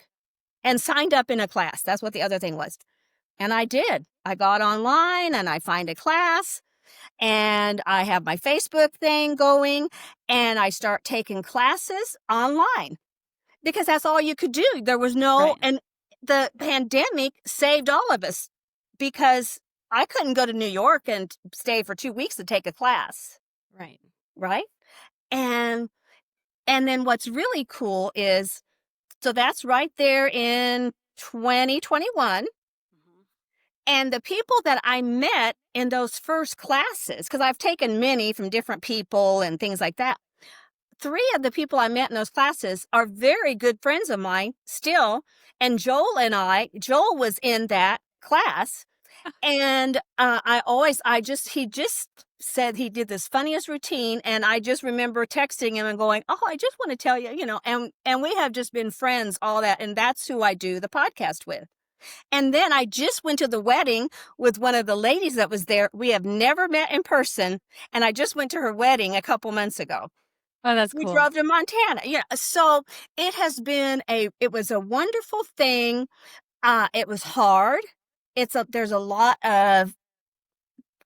and signed up in a class. That's what the other thing was. And I did. I got online and I find a class. And I have my Facebook thing going, and I start taking classes online because that's all you could do. There was no, and the pandemic saved all of us because I couldn't go to New York and stay for 2 weeks to take a class. Right. Right. And then what's really cool is, so that's right there in 2021. And the people that I met in those first classes, because I've taken many from different people and things like that, 3 of the people I met in those classes are very good friends of mine still. And Joel was in that class. And he just said he did this funniest routine. And I just remember texting him and going, oh, I just want to tell you, and we have just been friends, all that. And that's who I do the podcast with. And then I just went to the wedding with one of the ladies that was there. We have never met in person. And I just went to her wedding a couple months ago. Oh, that's cool. We drove to Montana. Yeah. So it has been it was a wonderful thing. It was hard. There's a lot of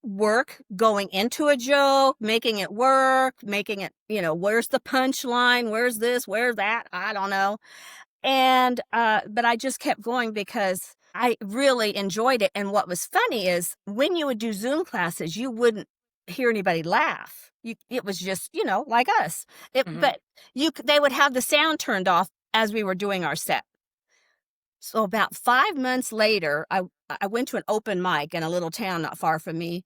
work going into a joke, making it work, making it, where's the punchline? Where's this? Where's that? I don't know. And, but I just kept going because I really enjoyed it. And what was funny is when you would do Zoom classes, you wouldn't hear anybody laugh. It was just, like us. But they would have the sound turned off as we were doing our set. So about 5 months later, I went to an open mic in a little town not far from me,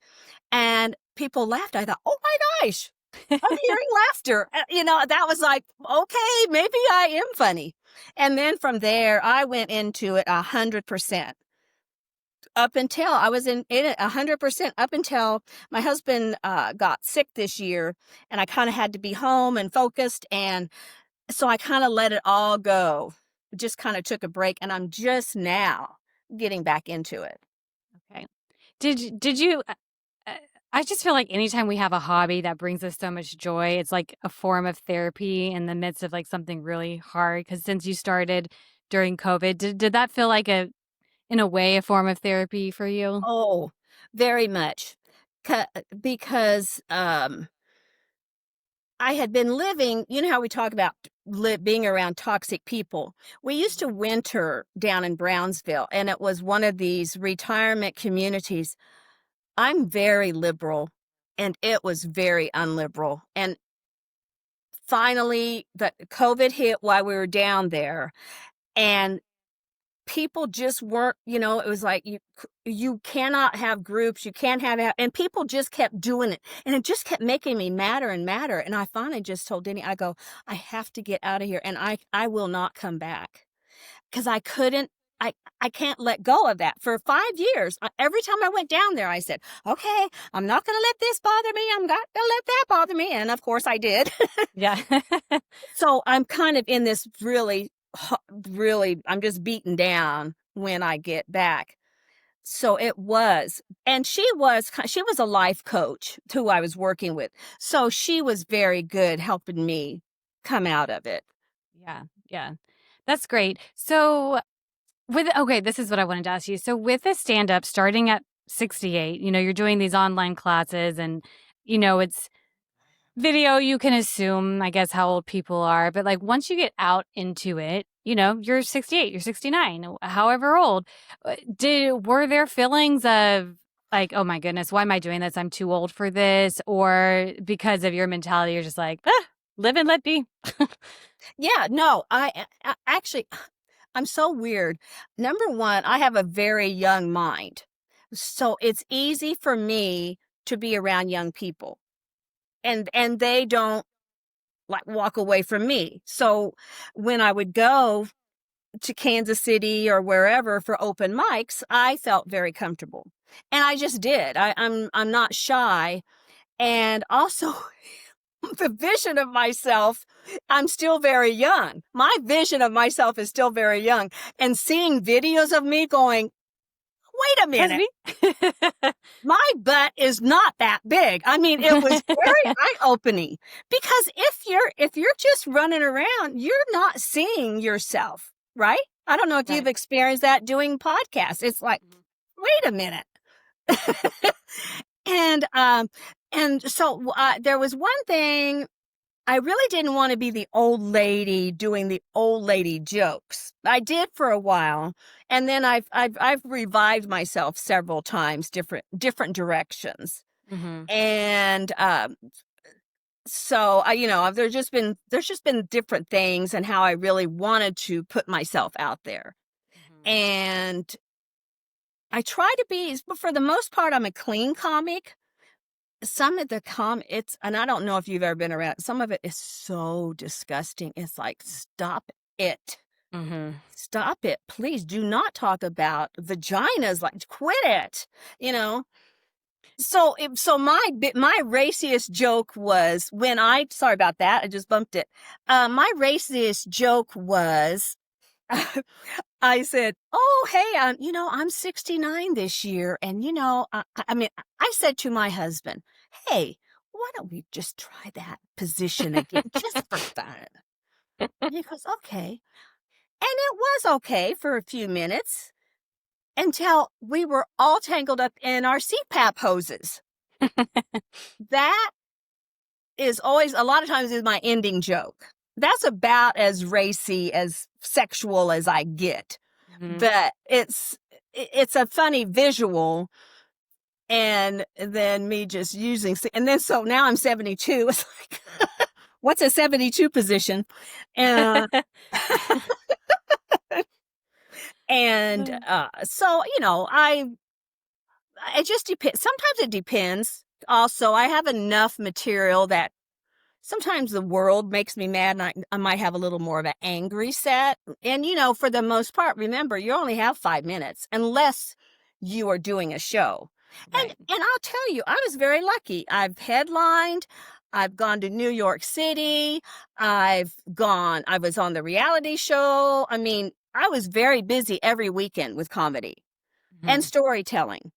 and people laughed. I thought, oh my gosh, I'm hearing laughter. That was like, okay, maybe I am funny. And then from there, I went into it 100%. Up until I was in it 100%, up until my husband got sick this year, and I kind of had to be home and focused. And so I kind of let it all go, just kind of took a break, and I'm just now getting back into it. Okay. Did you, I just feel like anytime we have a hobby that brings us so much joy, it's like a form of therapy in the midst of like something really hard. Because since you started during COVID, did that feel like in a way, a form of therapy for you? Oh, very much. Because I had been living, how we talk about being around toxic people. We used to winter down in Brownsville, and it was one of these retirement communities. I'm very liberal, and it was very unliberal. And finally, the COVID hit while we were down there, and people just weren't, it was like, you cannot have groups, you can't and people just kept doing it. And it just kept making me madder and madder. And I finally just told Denny, I go, I have to get out of here. And I will not come back because I can't let go of that. For 5 years, every time I went down there, I said, okay, I'm not going to let this bother me. I'm not going to let that bother me. And of course I did. Yeah. So I'm kind of in this really, I'm just beaten down when I get back. So it was, and she was a life coach who I was working with. So she was very good helping me come out of it. Yeah. Yeah. That's great. So this is what I wanted to ask you. So with the stand-up starting at 68, you're doing these online classes and, it's video, you can assume, I guess, how old people are. But like once you get out into it, you're 68, you're 69, however old. Were there feelings of like, oh my goodness, why am I doing this? I'm too old for this. Or because of your mentality, you're just like, live and let be. Yeah, no, I actually, I'm so weird. Number one, I have a very young mind. So it's easy for me to be around young people. And they don't like walk away from me. So when I would go to Kansas City or wherever for open mics, I felt very comfortable. And I just did. I'm not shy. And also the vision of myself, I'm still very young. My vision of myself is still very young. And seeing videos of me going, wait a That's minute, me. my butt is not that big. I mean, it was very eye-opening because if you're just running around, you're not seeing yourself, right? I don't know if you've Right. experienced that doing podcasts. It's like, wait a minute. And so there was one thing. I really didn't want to be the old lady doing the old lady jokes. I did for a while, and then I've revived myself several times, different directions. Mm-hmm. And so there's just been different things and how I really wanted to put myself out there. Mm-hmm. And I try to be, but for the most part, I'm a clean comic. Some of the and I don't know if you've ever been around, some of it is so disgusting. It's like, stop it. Mm-hmm. Stop it. Please do not talk about vaginas. Like, quit it. You know? So my raciest joke was sorry about that. I just bumped it. My raciest joke was, I said, oh, hey, I'm 69 this year. And, I said to my husband, hey, why don't we just try that position again, just for fun? And he goes, okay. And it was okay for a few minutes until we were all tangled up in our CPAP hoses. That is always, a lot of times, is my ending joke. That's about as racy, as sexual as I get. Mm-hmm. But it's a funny visual, and then me just using, and then so now I'm 72. It's like, what's a 72 position? And so it just depends. Sometimes it depends. Also, I have enough material that sometimes the world makes me mad, and I might have a little more of an angry set. And, for the most part, remember, you only have 5 minutes unless you are doing a show. Right. And I'll tell you, I was very lucky. I've headlined. I've gone to New York City. I was on the reality show. I mean, I was very busy every weekend with comedy and storytelling.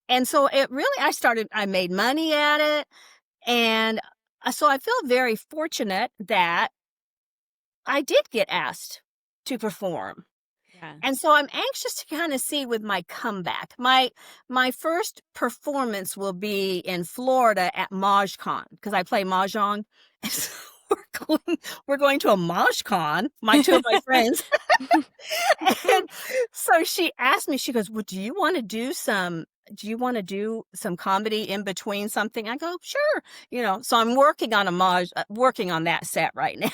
And so I made money at it. And so I feel very fortunate that I did get asked to perform. Yeah. And so I'm anxious to kind of see with my comeback. My first performance will be in Florida at MajCon, because I play Mahjong. And so we're going to a MajCon, two of my friends. And so she asked me, she goes, well, do you want to do some comedy in between something? I go, sure. So I'm working on that set right now.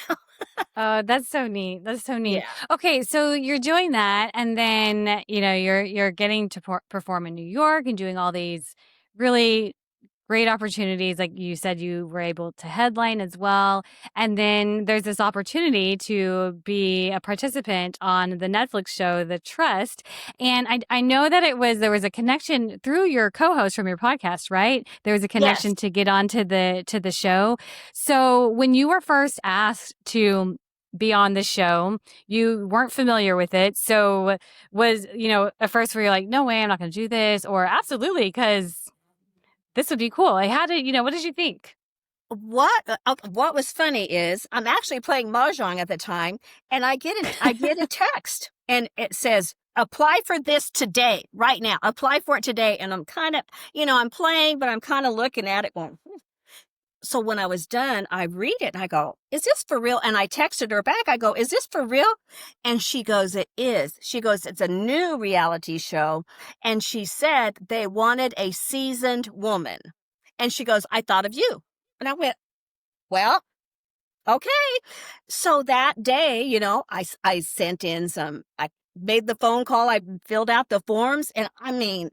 Oh, that's so neat. That's so neat. Yeah. Okay, so you're doing that, and then you're getting to perform in New York and doing all these really great opportunities. Like you said, you were able to headline as well. And then there's this opportunity to be a participant on the Netflix show, The Trust. And I know that there was a connection through your co-host from your podcast, right? There was a connection to get onto the show. So when you were first asked to be on the show, you weren't familiar with it. So at first were you like, no way, I'm not going to do this, or absolutely, because this would be cool. What did you think? What was funny is I'm actually playing Mahjong at the time, and I get a text, and it says, apply for this today, right now. Apply for it today. And I'm kind of, I'm playing, but I'm kind of looking at it going, So when I was done, I read it and I go, is this for real? And I texted her back. I go, is this for real? And she goes, it is. She goes, it's a new reality show. And she said they wanted a seasoned woman. And she goes, I thought of you. And I went, well, Okay. So that day, I sent in I made the phone call, I filled out the forms, and I mean,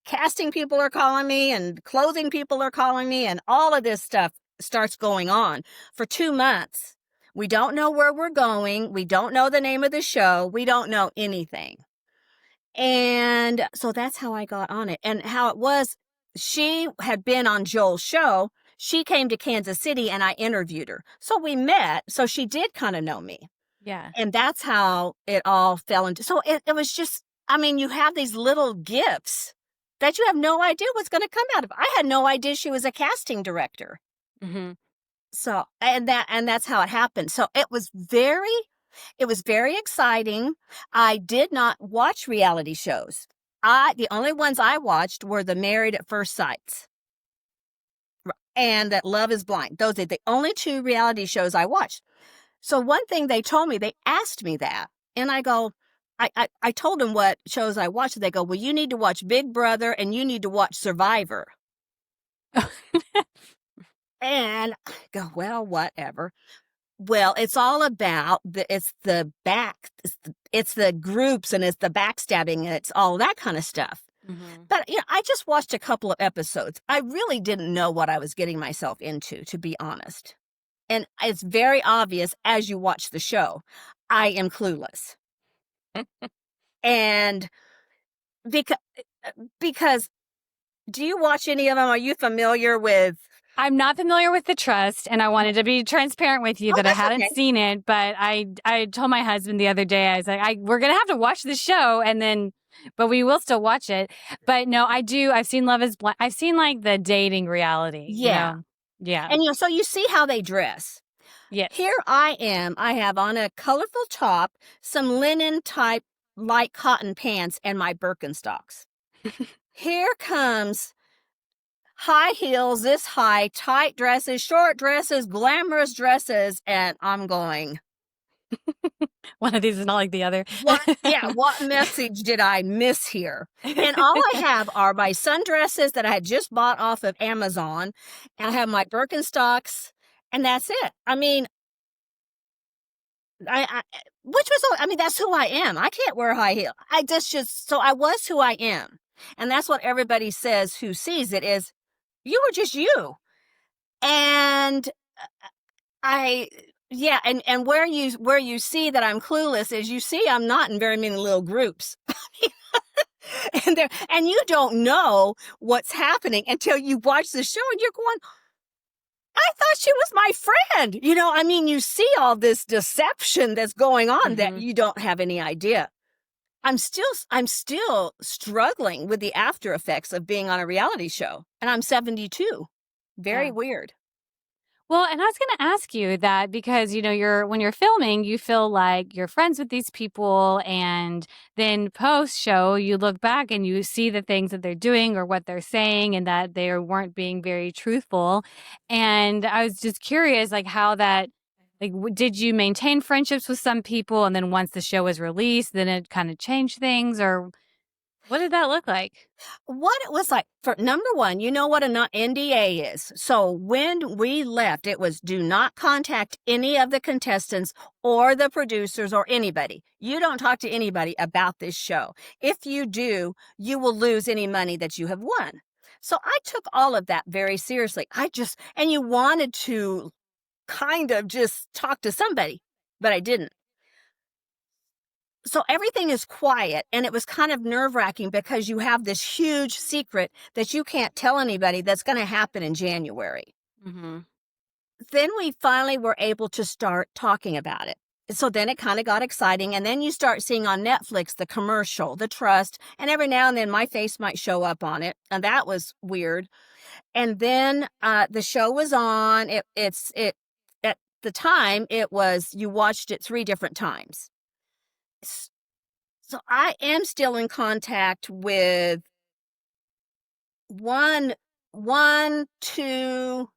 casting people are calling me and clothing people are calling me, and all of this stuff starts going on for 2 months. We don't know where we're going. We don't know the name of the show. We don't know anything. And so that's how I got on it. And how it was, she had been on Joel's show. She came to Kansas City and I interviewed her. So we met. So she did kind of know me. Yeah. And that's how it all fell into. So it was just, I mean, you have these little gifts that you have no idea what's going to come out of. I had no idea she was a casting director. Mm-hmm. So, and that's how it happened. So it was very exciting. I did not watch reality shows. The only ones I watched were the Married at First Sights and that Love is Blind. Those are the only 2 reality shows I watched. So one thing they told me, they asked me that, and I go, I told them what shows I watched. They go, well, you need to watch Big Brother and you need to watch Survivor. And I go, well, whatever. Well, it's all about it's the groups and it's the backstabbing and it's all that kind of stuff. Mm-hmm. But I just watched a couple of episodes. I really didn't know what I was getting myself into, to be honest. And it's very obvious as you watch the show, I am clueless. And because do you watch any of them? Are you familiar with? I'm not familiar with The Trust, and I wanted to be transparent with you that I hadn't seen it, but I told my husband the other day, I was like, we're going to have to watch the show, but we will still watch it. But no, I've seen Love is Blind. I've seen like the dating reality. Yeah. Yeah. And so you see how they dress. Yes. Here I am. I have on a colorful top, some linen type light cotton pants, and my Birkenstocks. Here comes high heels, this high, tight dresses, short dresses, glamorous dresses, and I'm going, one of these is not like the other. What message did I miss here? And all I have are my sundresses that I had just bought off of Amazon, and I have my Birkenstocks, and that's it. I mean, that's who I am. I can't wear high heels. So I was who I am. And that's what everybody says who sees it is, you were just you. And and where you see that I'm clueless is you see I'm not in very many little groups. and you don't know what's happening until you watch the show and you're going, I thought she was my friend. You see all this deception that's going on that you don't have any idea. I'm still struggling with the after effects of being on a reality show, and I'm 72. Very weird. Well, and I was going to ask you that because, when you're filming, you feel like you're friends with these people, and then post-show, you look back and you see the things that they're doing or what they're saying and that they weren't being very truthful. And I was just curious, like, how that, like, did you maintain friendships with some people, and then once the show was released, then it kind of changed things, or what did that look like? What it was like, for number one, you know what an NDA is. So when we left, it was do not contact any of the contestants or the producers or anybody. You don't talk to anybody about this show. If you do, you will lose any money that you have won. So I took all of that very seriously. And you wanted to kind of just talk to somebody, but I didn't. So everything is quiet, and it was kind of nerve-wracking because you have this huge secret that you can't tell anybody that's going to happen in January. Mm-hmm. Then we finally were able to start talking about it. So then it kind of got exciting, and then you start seeing on Netflix the commercial, The Trust, and every now and then my face might show up on it, and that was weird. And then the show was on. At the time, it was, you watched it 3 different times. So I am still in contact with 1, 2,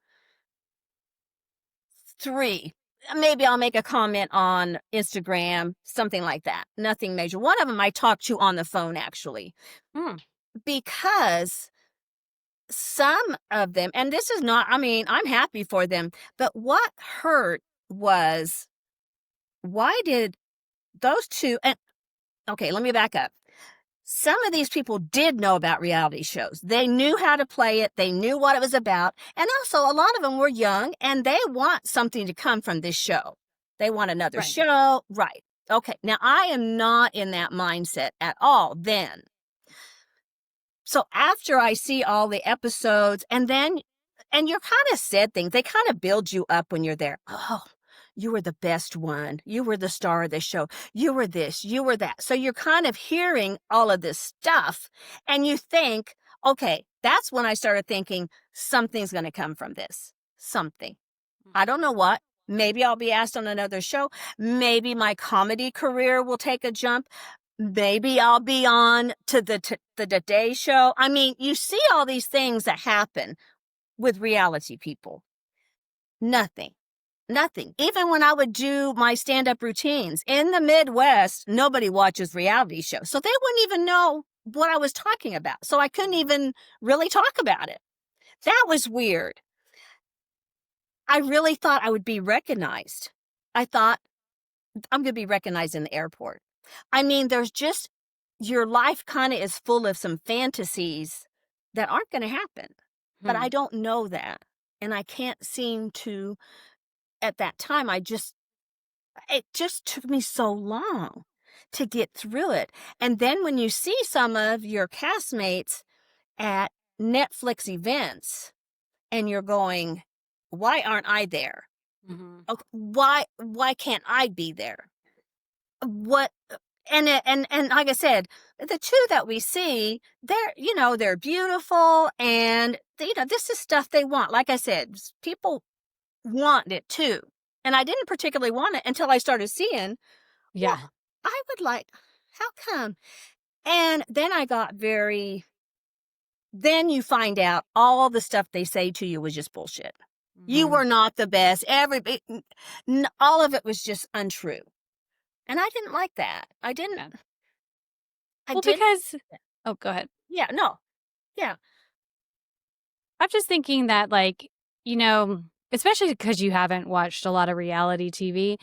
3. Maybe I'll make a comment on Instagram, something like that. Nothing major. One of them I talked to on the phone, actually. Because some of them, and this is not, I'm happy for them, but what hurt was, why did those two, and okay, let me back up. Some of these people did know about reality shows. They knew how to play it. They knew what it was about. And also, a lot of them were young and they want something to come from this show. They want another Right. show. Right. Okay. Now, I am not in that mindset at all then. So after I see all the episodes and you're kind of said things, they kind of build you up when you're there. Oh, you were the best one. You were the star of the show. You were this, you were that. So you're kind of hearing all of this stuff and you think, okay, that's when I started thinking something's going to come from this. Something. I don't know what. Maybe I'll be asked on another show. Maybe my comedy career will take a jump. Maybe I'll be on to the Today Show. I mean, you see all these things that happen with reality people. Nothing. Even when I would do my stand-up routines in the Midwest, nobody watches reality shows. So they wouldn't even know what I was talking about. So I couldn't even really talk about it. That was weird. I really thought I would be recognized. I thought I'm going to be recognized in the airport. I mean, there's just, your life kind of is full of some fantasies that aren't going to happen. But I don't know that. And I can't seem to, at that time, it just took me so long to get through it. And then when you see some of your castmates at Netflix events and you're going, why aren't I there? Okay, why can't I be there? What? And like I said, the two that we see, they're beautiful, and this is stuff they want. Like I said, people want it too, and I didn't particularly want it until I started seeing. Yeah. Well, I would like. How come? And then I got very. Then you find out all the stuff they say to you was just bullshit. You were not the best. All of it was just untrue. And I didn't like that. I didn't. Yeah. I Well, didn't. because, oh, go ahead. Yeah, no. Yeah. I'm just thinking that, like, especially because you haven't watched a lot of reality TV,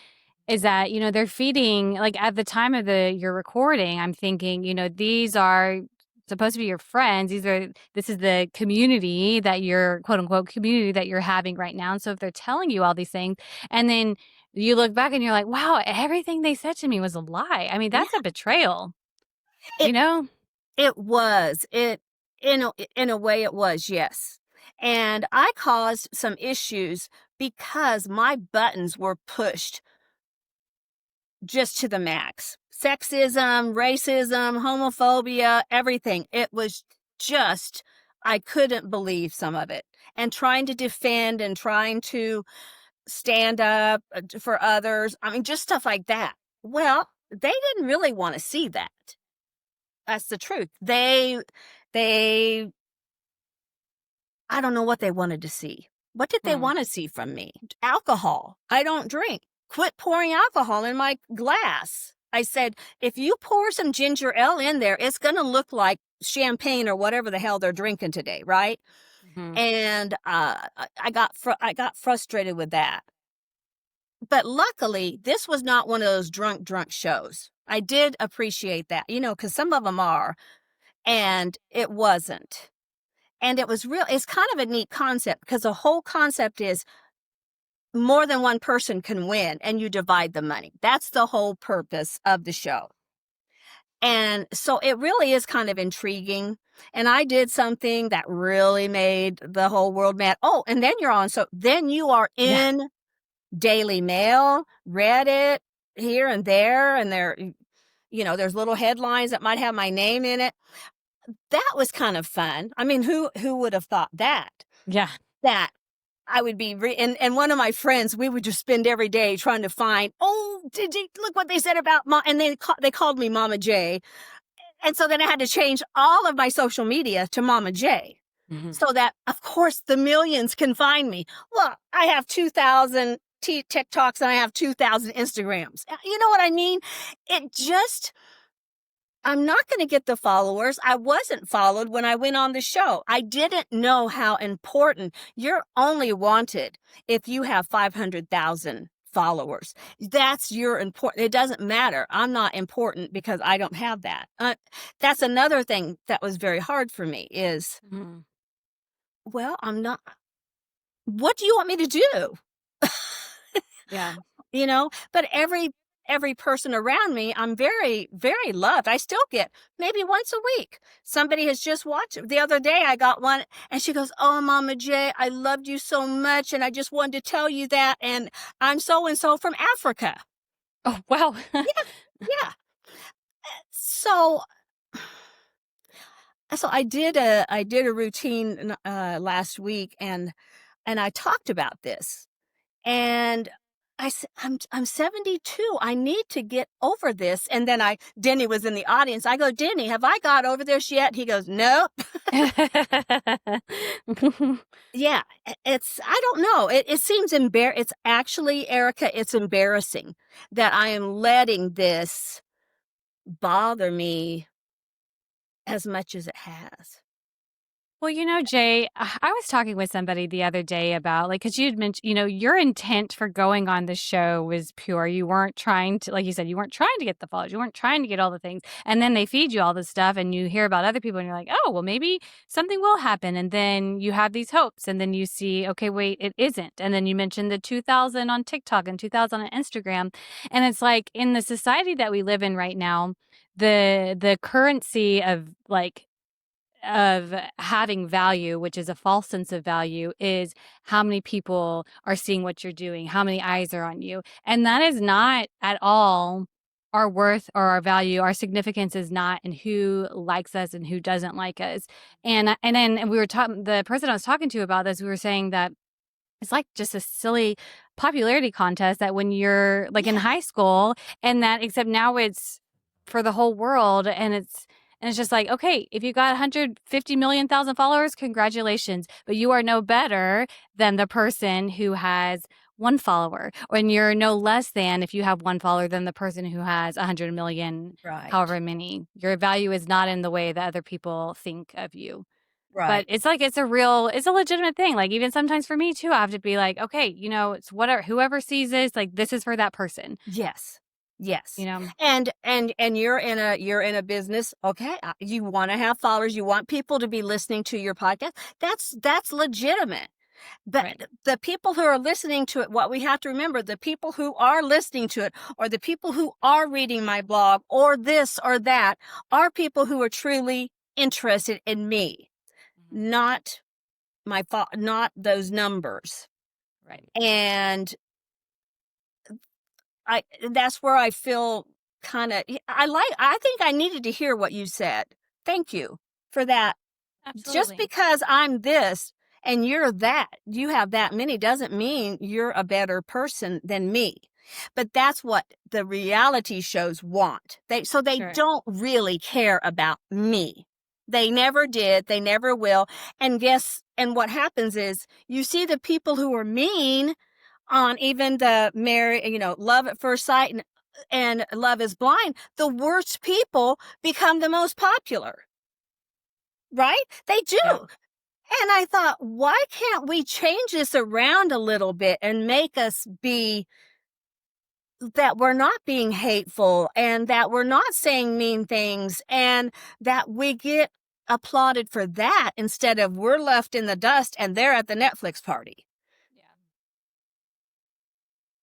is that, they're feeding, like, at the time of your recording, I'm thinking, these are supposed to be your friends. This is the community that you're, quote unquote, community that you're having right now. And so if they're telling you all these things, and then you look back and you're like, wow, everything they said to me was a lie. I mean, that's a betrayal, It was. In a way it was, yes. And I caused some issues because my buttons were pushed just to the max. Sexism, racism, homophobia, everything. It was just, I couldn't believe some of it. And trying to defend and trying to stand up for others. I mean, just stuff like that. Well, they didn't really want to see that. That's the truth. I don't know what they wanted to see. What did they want to see from me? Alcohol. I don't drink. Quit pouring alcohol in my glass. I said, if you pour some ginger ale in there, it's going to look like champagne or whatever the hell they're drinking today, right? And I got frustrated with that. But luckily, this was not one of those drunk shows. I did appreciate that, because some of them are, and it wasn't. And it's kind of a neat concept, because the whole concept is more than one person can win and you divide the money. That's the whole purpose of the show. And so it really is kind of intriguing. And I did something that really made the whole world mad. Oh, and then then you are in Daily Mail, Reddit, here and there. And there's little headlines that might have my name in it. That was kind of fun. I mean, who would have thought that? Yeah. That I would be, and one of my friends, we would just spend every day trying to find, did you look what they said about Mom? And they called me Mama J. And so then I had to change all of my social media to Mama J. So that, of course, the millions can find me. Well, I have 2,000 TikToks and I have 2,000 Instagrams. You know what I mean? I'm not going to get the followers. I wasn't followed when I went on the show. I didn't know how important. You're only wanted if you have 500,000 followers. That's your important. It doesn't matter. I'm not important because I don't have that. That's another thing that was very hard for me is, Mhm. well, I'm not. What do you want me to do? Yeah. But every person around me, I'm very, very loved. I still get maybe once a week. Somebody has just watched it. The other day I got one and she goes, "Oh, Mama J, I loved you so much. And I just wanted to tell you that. And I'm so and so from Africa." Oh, wow. Yeah. Yeah. So I did a routine last week and I talked about this. And I'm 72. I need to get over this. And then Denny was in the audience. I go, "Denny, have I got over this yet?" He goes, "Nope." Yeah, I don't know. It seems it's actually, Erica, it's embarrassing that I am letting this bother me as much as it has. Well, Jay, I was talking with somebody the other day about because you'd mentioned, your intent for going on the show was pure. You weren't trying to, like you said, you weren't trying to get the followers. You weren't trying to get all the things. And then they feed you all this stuff and you hear about other people and you're like, oh, well, maybe something will happen. And then you have these hopes and then you see, okay, wait, it isn't. And then you mentioned the 2000 on TikTok and 2000 on Instagram. And it's like in the society that we live in right now, the currency of having value, which is a false sense of value, is how many people are seeing what you're doing, how many eyes are on you. And that is not at all our worth or our value. Our significance is not in who likes us and who doesn't like us. And we were talking, the person I was talking to about this, we were saying that it's like just a silly popularity contest that when you're like in Yeah. high school and that, except now it's for the whole world and it's just like, okay, if you got 150 million thousand followers, congratulations. But you are no better than the person who has one follower. And you're no less than if you have one follower than the person who has 100 million, Right. however many. Your value is not in the way that other people think of you. But Right. it's like it's a legitimate thing. Like even sometimes for me too, I have to be like, okay, it's whoever sees this, like this is for that person. Yes. Yes. You know? And you're in a business, okay? You want to have followers, you want people to be listening to your podcast. That's legitimate. But Right. the people who are listening to it, what we have to remember, the people who are listening to it, or the people who are reading my blog, or this or that, are people who are truly interested in me, Mhm. not not those numbers. Right. And that's where I feel kind of, I think I needed to hear what you said. Thank you for that. Just Absolutely. because I'm this and you're that, you have that many, doesn't mean you're a better person than me. But that's what the reality shows want. They Sure. don't really care about me. They never did. They never will. And what happens is you see the people who are mean on even the Love at First Sight and Love is Blind. The worst people become the most popular, right? They do. Yeah. And I thought, why can't we change this around a little bit and make us be that we're not being hateful and that we're not saying mean things and that we get applauded for that instead of we're left in the dust and they're at the Netflix party. Yeah.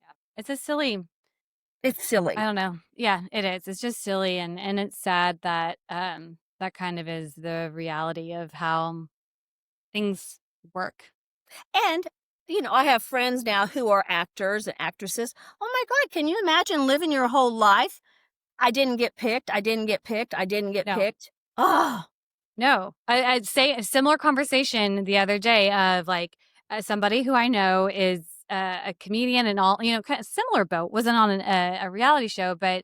Yeah. It's a silly, It's I silly. don't know. Yeah, it is. It's just silly and it's sad that that kind of is the reality of how things work. And, I have friends now who are actors and actresses. Oh my God, can you imagine living your whole life? I didn't get picked. I didn't get picked. I didn't get No. picked. Oh, No, I'd say a similar conversation the other day of somebody who I know is a comedian and all, kind of similar boat, wasn't on a reality show, but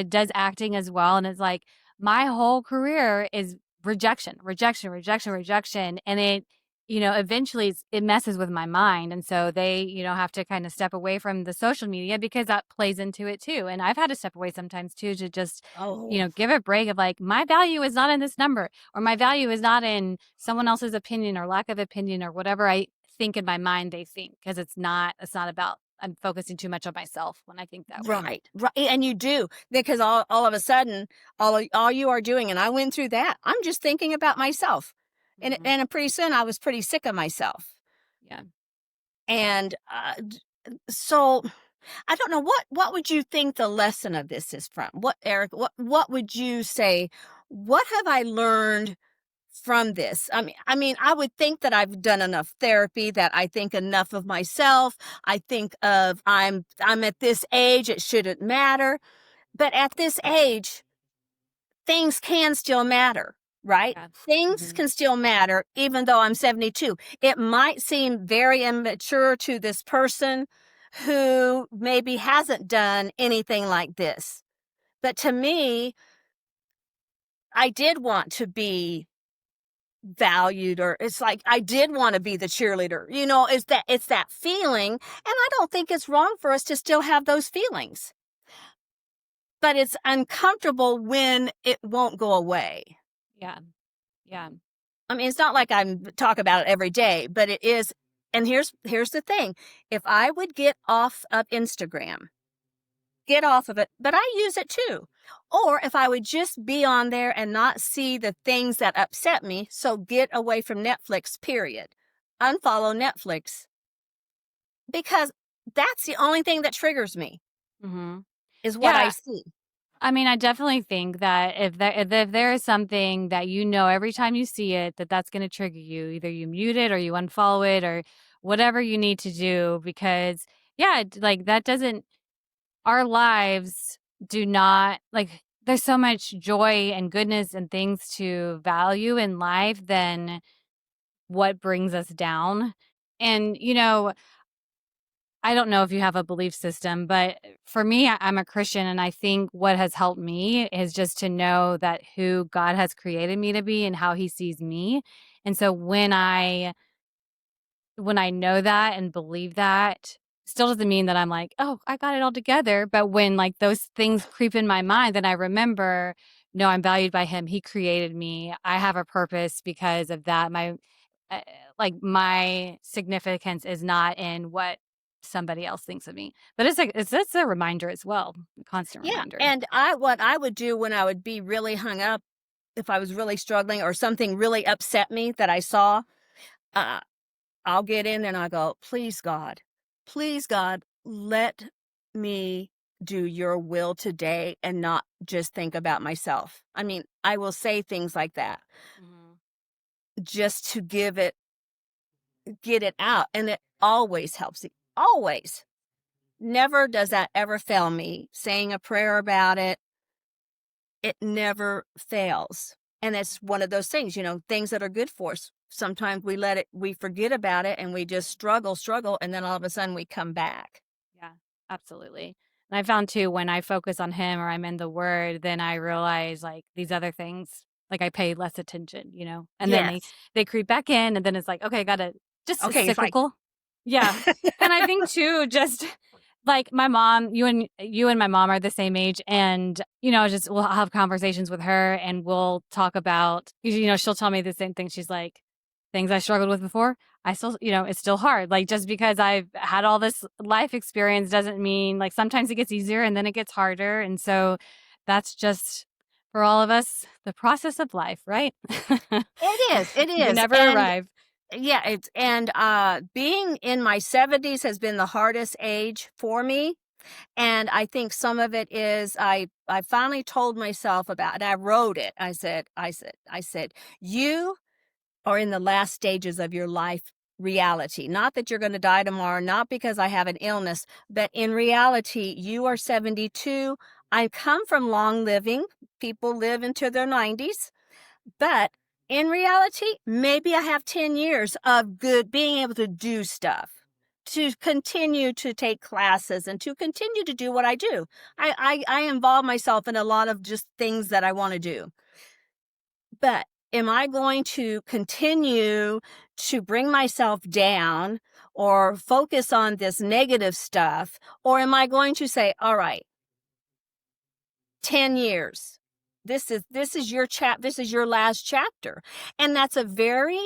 does acting as well. And it's like, my whole career is rejection, rejection, rejection, rejection. And eventually it messes with my mind. And so they, have to kind of step away from the social media because that plays into it too. And I've had to step away sometimes too, to just, oh, give a break of like, my value is not in this number or my value is not in someone else's opinion or lack of opinion or whatever I think in my mind they think, because it's not about I'm focusing too much on myself when I think that way. Right, right, and you do, because all of a sudden, all you are doing, and I went through that, I'm just thinking about myself, and Mhm. and pretty soon I was pretty sick of myself, Yeah. and, so I don't know, what would you think the lesson of this is from? What, Eric, what would you say, what have I learned from this? I mean, I would think that I've done enough therapy, that I think enough of myself. I think of I'm at this age, it shouldn't matter. But at this age, things can still matter, right? Yeah. Things Mhm. can still matter even though I'm 72. It might seem very immature to this person who maybe hasn't done anything like this. But to me, I did want to be valued, or it's like I did want to be the cheerleader. It's that feeling, and I don't think it's wrong for us to still have those feelings. But it's uncomfortable when it won't go away. Yeah. Yeah. I mean, it's not like I'm talk about it every day, but it is. And here's the thing. If I would get off of Instagram, get off of it, but I use it too. Or if I would just be on there and not see the things that upset me, so get away from Netflix, period. Unfollow Netflix, because that's the only thing that triggers me, Mhm. is what I Yeah. see. I mean, I definitely think that if there is something that you know every time you see it that that's going to trigger you, either you mute it or you unfollow it or whatever you need to do, because yeah, like that doesn't, our lives do not, like, there's so much joy and goodness and things to value in life than what brings us down. And I don't know if you have a belief system, but for me, I'm a Christian, and I think what has helped me is just to know that who God has created me to be and how he sees me. And so when I know that and believe that, still doesn't mean that I'm like, oh, I got it all together. But when like those things creep in my mind, then I remember, no, I'm valued by him. He created me. I have a purpose because of that. Uh, my significance is not in what somebody else thinks of me. But it's a reminder as well, a constant Yeah, reminder. and what I would do when I would be really hung up, if I was really struggling or something really upset me that I saw, uh, I'll get in there and I go, please God, let me do your will today and not just think about myself. I mean, I will say things like that Mhm. just to get it out. And it always helps. Always. Never does that ever fail me. Saying a prayer about it, it never fails. And it's one of those things, things that are good for us. Sometimes we forget about it and we just struggle, and then all of a sudden we come back. Yeah, absolutely. And I found too, when I focus on him or I'm in the word, then I realize like these other things, like I pay less attention, and then they Yes. they creep back in, and then it's like, okay, I gotta, just it's Okay, it's like cyclical. Yeah. And I think too, just like my mom, you and my mom are the same age, and just we'll have conversations with her and we'll talk about, she'll tell me the same thing. She's like, things I struggled with before, I still, it's still hard. Like, just because I've had all this life experience doesn't mean, like, sometimes it gets easier and then it gets harder. And so that's just for all of us, the process of life, right? it We is. never And arrive. yeah, being in my 70s has been the hardest age for me. And I think some of it is I finally told myself about it. I wrote it. I said, you are in the last stages of your life reality. Not that you're going to die tomorrow, not because I have an illness, but in reality, you are 72. I come from long living. People live into their 90s. But in reality, maybe I have 10 years of good being able to do stuff, to continue to take classes and to continue to do what I do. I involve myself in a lot of just things that I want to do. But am I going to continue to bring myself down or focus on this negative stuff? Or am I going to say, all right, 10 years. This is your this is your last chapter. And that's a very,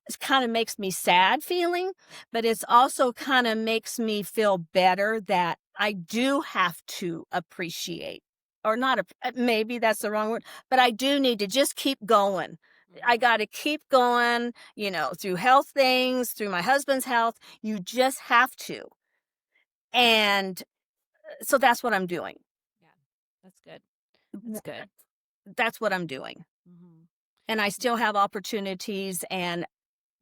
it kind of makes me sad feeling, but it's also kind of makes me feel better that I do have to appreciate, or not, maybe that's the wrong word, but I do need to just keep going. I got to keep going, through health things, through my husband's health. You just have to. And so that's what I'm doing. Yeah, that's good. That's good. That's what I'm doing. Mm-hmm. And I still have opportunities. And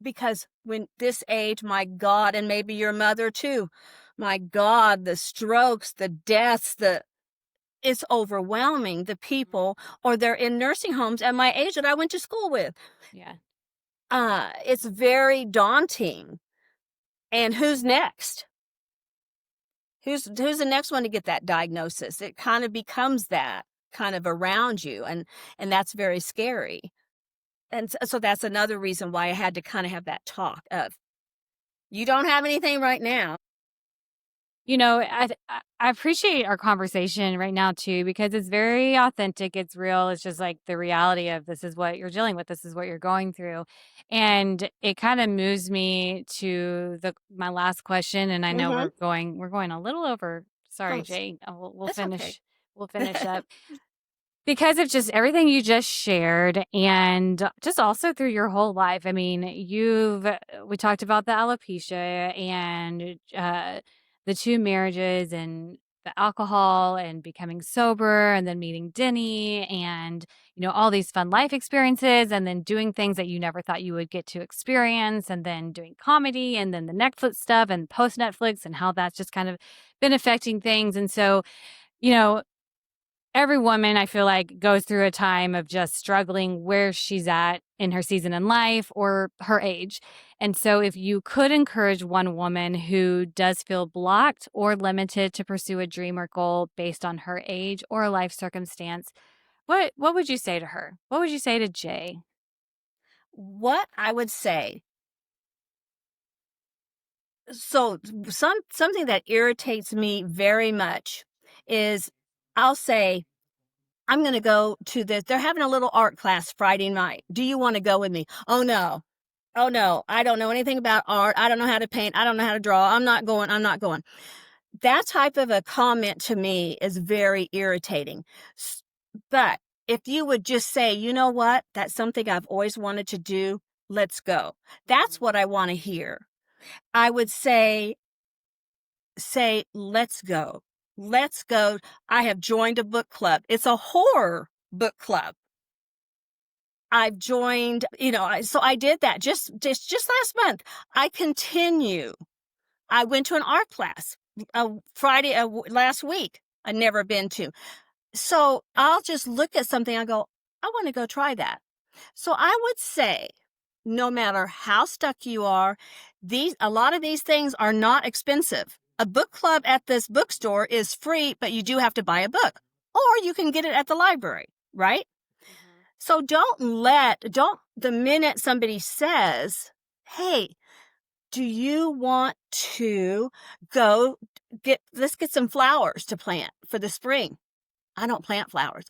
because when this age, my God, and maybe your mother too, my God, the strokes, the deaths, it's overwhelming, the people, or they're in nursing homes at my age that I went to school with. Yeah. It's very daunting. And who's next? Who's the next one to get that diagnosis? It kind of becomes that kind of around you, and that's very scary. And so that's another reason why I had to kind of have that talk of, you don't have anything right now. I appreciate our conversation right now too, because it's very authentic. It's real. It's just like the reality of this is what you're dealing with. This is what you're going through. And it kind of moves me to my last question. And I know Mm-hmm. we're going a little over. Sorry, Oh, Jay. We'll that's finish. okay. We'll finish up. Because of just everything you just shared, and just also through your whole life. I mean, we talked about the alopecia and the 2 marriages and the alcohol and becoming sober and then meeting Denny and, all these fun life experiences and then doing things that you never thought you would get to experience and then doing comedy and then the Netflix stuff and post Netflix and how that's just kind of been affecting things. And so, you know, every woman, I feel like, goes through a time of just struggling where she's at in her season in life or her age. And so if you could encourage one woman who does feel blocked or limited to pursue a dream or goal based on her age or life circumstance, what would you say to her? What would you say to Jay? What I would say, so something that irritates me very much is, I'll say, I'm going to go to this. They're having a little art class Friday night. Do you want to go with me? Oh, no. Oh, no. I don't know anything about art. I don't know how to paint. I don't know how to draw. I'm not going. I'm not going. That type of a comment to me is very irritating. But if you would just say, you know what? That's something I've always wanted to do. Let's go. That's what I want to hear. I would say, let's go. Let's go. I have joined a book club. It's a horror book club. I've joined, so I did that just last month. I continue. I went to an art class Friday last week. I'd never been to. So I'll just look at something. I go, I want to go try that. So I would say, no matter how stuck you are, a lot of these things are not expensive. A book club at this bookstore is free, but you do have to buy a book, or you can get it at the library, right? Mm-hmm. So the minute somebody says, hey, do you want to let's get some flowers to plant for the spring. I don't plant flowers.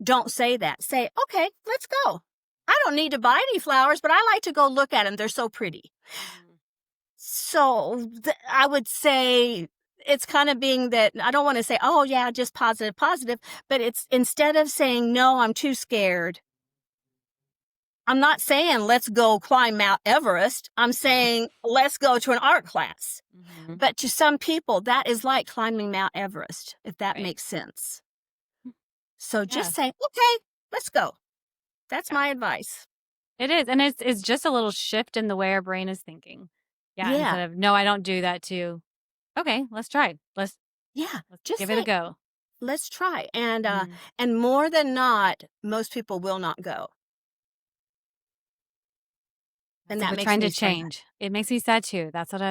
Don't say that. Say, okay, let's go. I don't need to buy any flowers, but I like to go look at them. They're so pretty. Mm-hmm. So I would say it's kind of being that, I don't want to say, oh yeah, just positive, but it's, instead of saying, no, I'm too scared. I'm not saying let's go climb Mount Everest. I'm saying let's go to an art class. Mm-hmm. But to some people, that is like climbing Mount Everest, if that makes sense. So just say, okay, let's go. That's my advice. It is. And it's just a little shift in the way our brain is thinking. Yeah. Instead of, no, I don't do that too. Okay, let's try. Let's just give it a go. Let's try. And and more than not, most people will not go. And that makes trying to change. Sad. It makes me sad too. That's what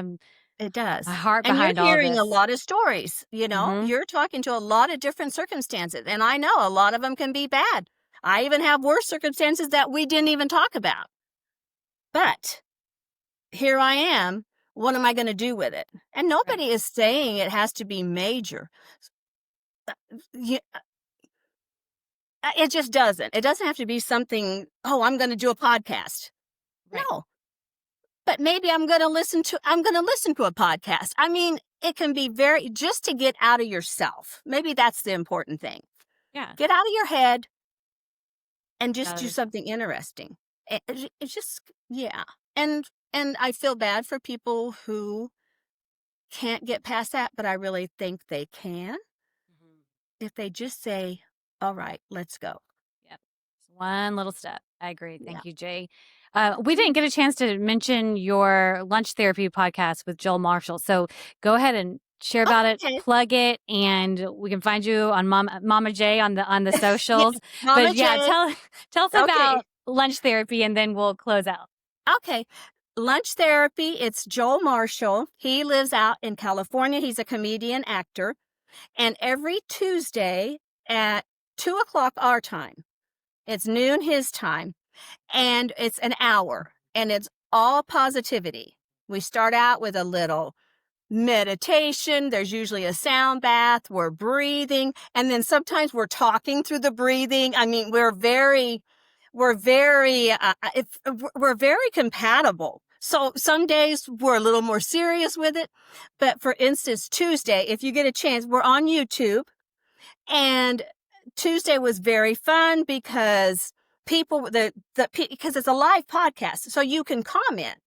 It does. My heart behind all of this. And you're hearing a lot of stories, mm-hmm. You're talking to a lot of different circumstances. And I know a lot of them can be bad. I even have worse circumstances that we didn't even talk about. But here I am. What am I going to do with it? And nobody is saying it has to be major. It just doesn't. It doesn't have to be something, oh, I'm going to do a podcast. Right. No. But maybe I'm going to listen to a podcast. I mean, it can be just to get out of yourself. Maybe that's the important thing. Yeah. Get out of your head and just do Does. something interesting. It's just, yeah. And I feel bad for people who can't get past that, but I really think they can if they just say, all right, let's go. Yep. It's one little step. I agree. Yeah. Thank you, Jay. We didn't get a chance to mention your lunch therapy podcast with Joel Marshall. So go ahead and share about it, Okay. plug it, and we can find you on Mama Jay on the socials. Mama But yeah, Jay. tell us Okay. about lunch therapy, and then we'll close out. Okay. Lunch therapy, it's Joel Marshall. He lives out in California. He's a comedian actor. And every Tuesday at 2:00 our time, it's noon his time, and it's an hour, and it's all positivity. We start out with a little meditation. There's usually a sound bath. We're breathing, and then sometimes we're talking through the breathing. I mean, we're very compatible. So some days we're a little more serious with it. But for instance, Tuesday, if you get a chance, we're on YouTube. And Tuesday was very fun because because it's a live podcast. So you can comment.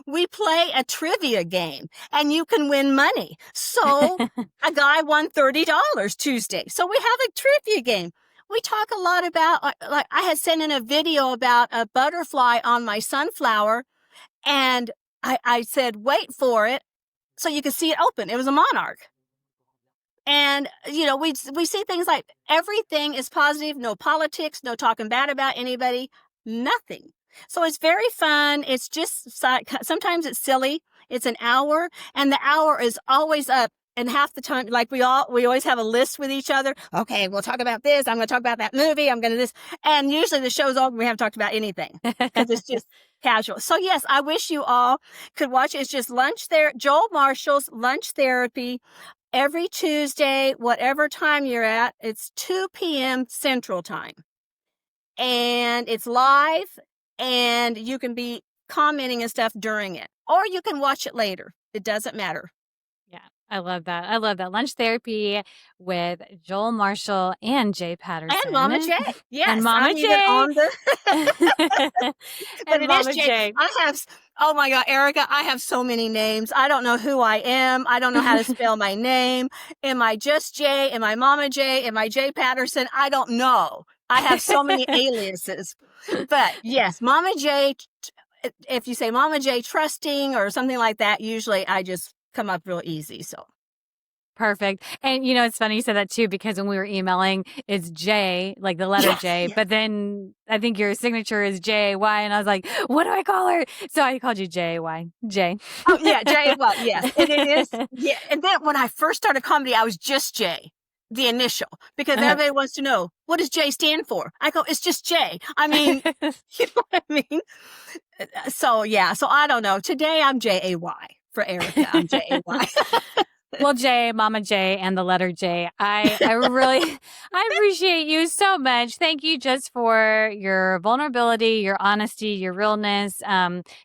We play a trivia game and you can win money. So a guy won $30 Tuesday. So we have a trivia game. We talk a lot about, like I had sent in a video about a butterfly on my sunflower, and I said, wait for it so you can see it open. It was a monarch. And, we see things like everything is positive, no politics, no talking bad about anybody, nothing. So it's very fun. It's just, sometimes it's silly. It's an hour, and the hour is always up. And half the time, like we always have a list with each other. Okay, we'll talk about this. I'm going to talk about that movie. I'm going to this. And usually the show's over. We haven't talked about anything because it's just casual. So yes, I wish you all could watch it. It's just Joel Marshall's Lunch Therapy every Tuesday, whatever time you're at. It's 2 p.m. Central Time. And it's live, and you can be commenting and stuff during it. Or you can watch it later. It doesn't matter. Yeah, I love that. I love that. Lunch therapy with Joel Marshall and Jay Patterson. And Mama Jay. Yes. And Mama I'm Jay. even on but it Mama is Jay. Jay. Oh my God, Erica, I have so many names. I don't know who I am. I don't know how to spell my name. Am I just Jay? Am I Mama Jay? Am I Jay Patterson? I don't know. I have so many aliases. But yes, Mama Jay, if you say Mama Jay Trusting or something like that, usually I just come up real easy. So perfect. And it's funny you said that too, because when we were emailing, it's J, like the letter J, but then I think your signature is J-Y, and I was like, what do I call her? So I called you J-Y, J. Oh yeah, J-Y, yes. And it is, yeah. And then when I first started comedy, I was just J, the initial, because everybody wants to know, what does J stand for? I go, it's just J. I mean, you know what I mean? So yeah, so I don't know. Today I'm J-A-Y. For Erica, I'm J-A-Y. Well, Jay, Mama Jay, and the letter J. I appreciate you so much. Thank you just for your vulnerability, your honesty, your realness.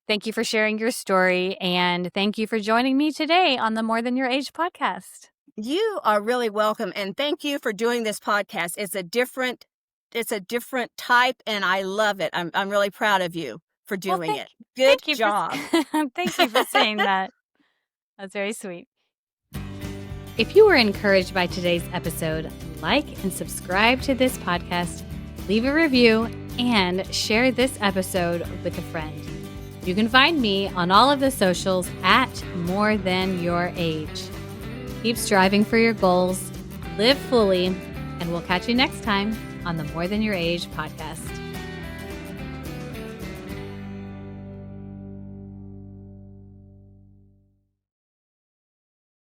Thank you for sharing your story, and thank you for joining me today on the More Than Your Age podcast. You are really welcome, and thank you for doing this podcast. It's a different type, and I love it. I'm really proud of you for doing it. Good job. Thank you for saying that. That's very sweet. If you were encouraged by today's episode, like and subscribe to this podcast, leave a review, and share this episode with a friend. You can find me on all of the socials at More Than Your Age. Keep striving for your goals, live fully, and we'll catch you next time on the More Than Your Age podcast.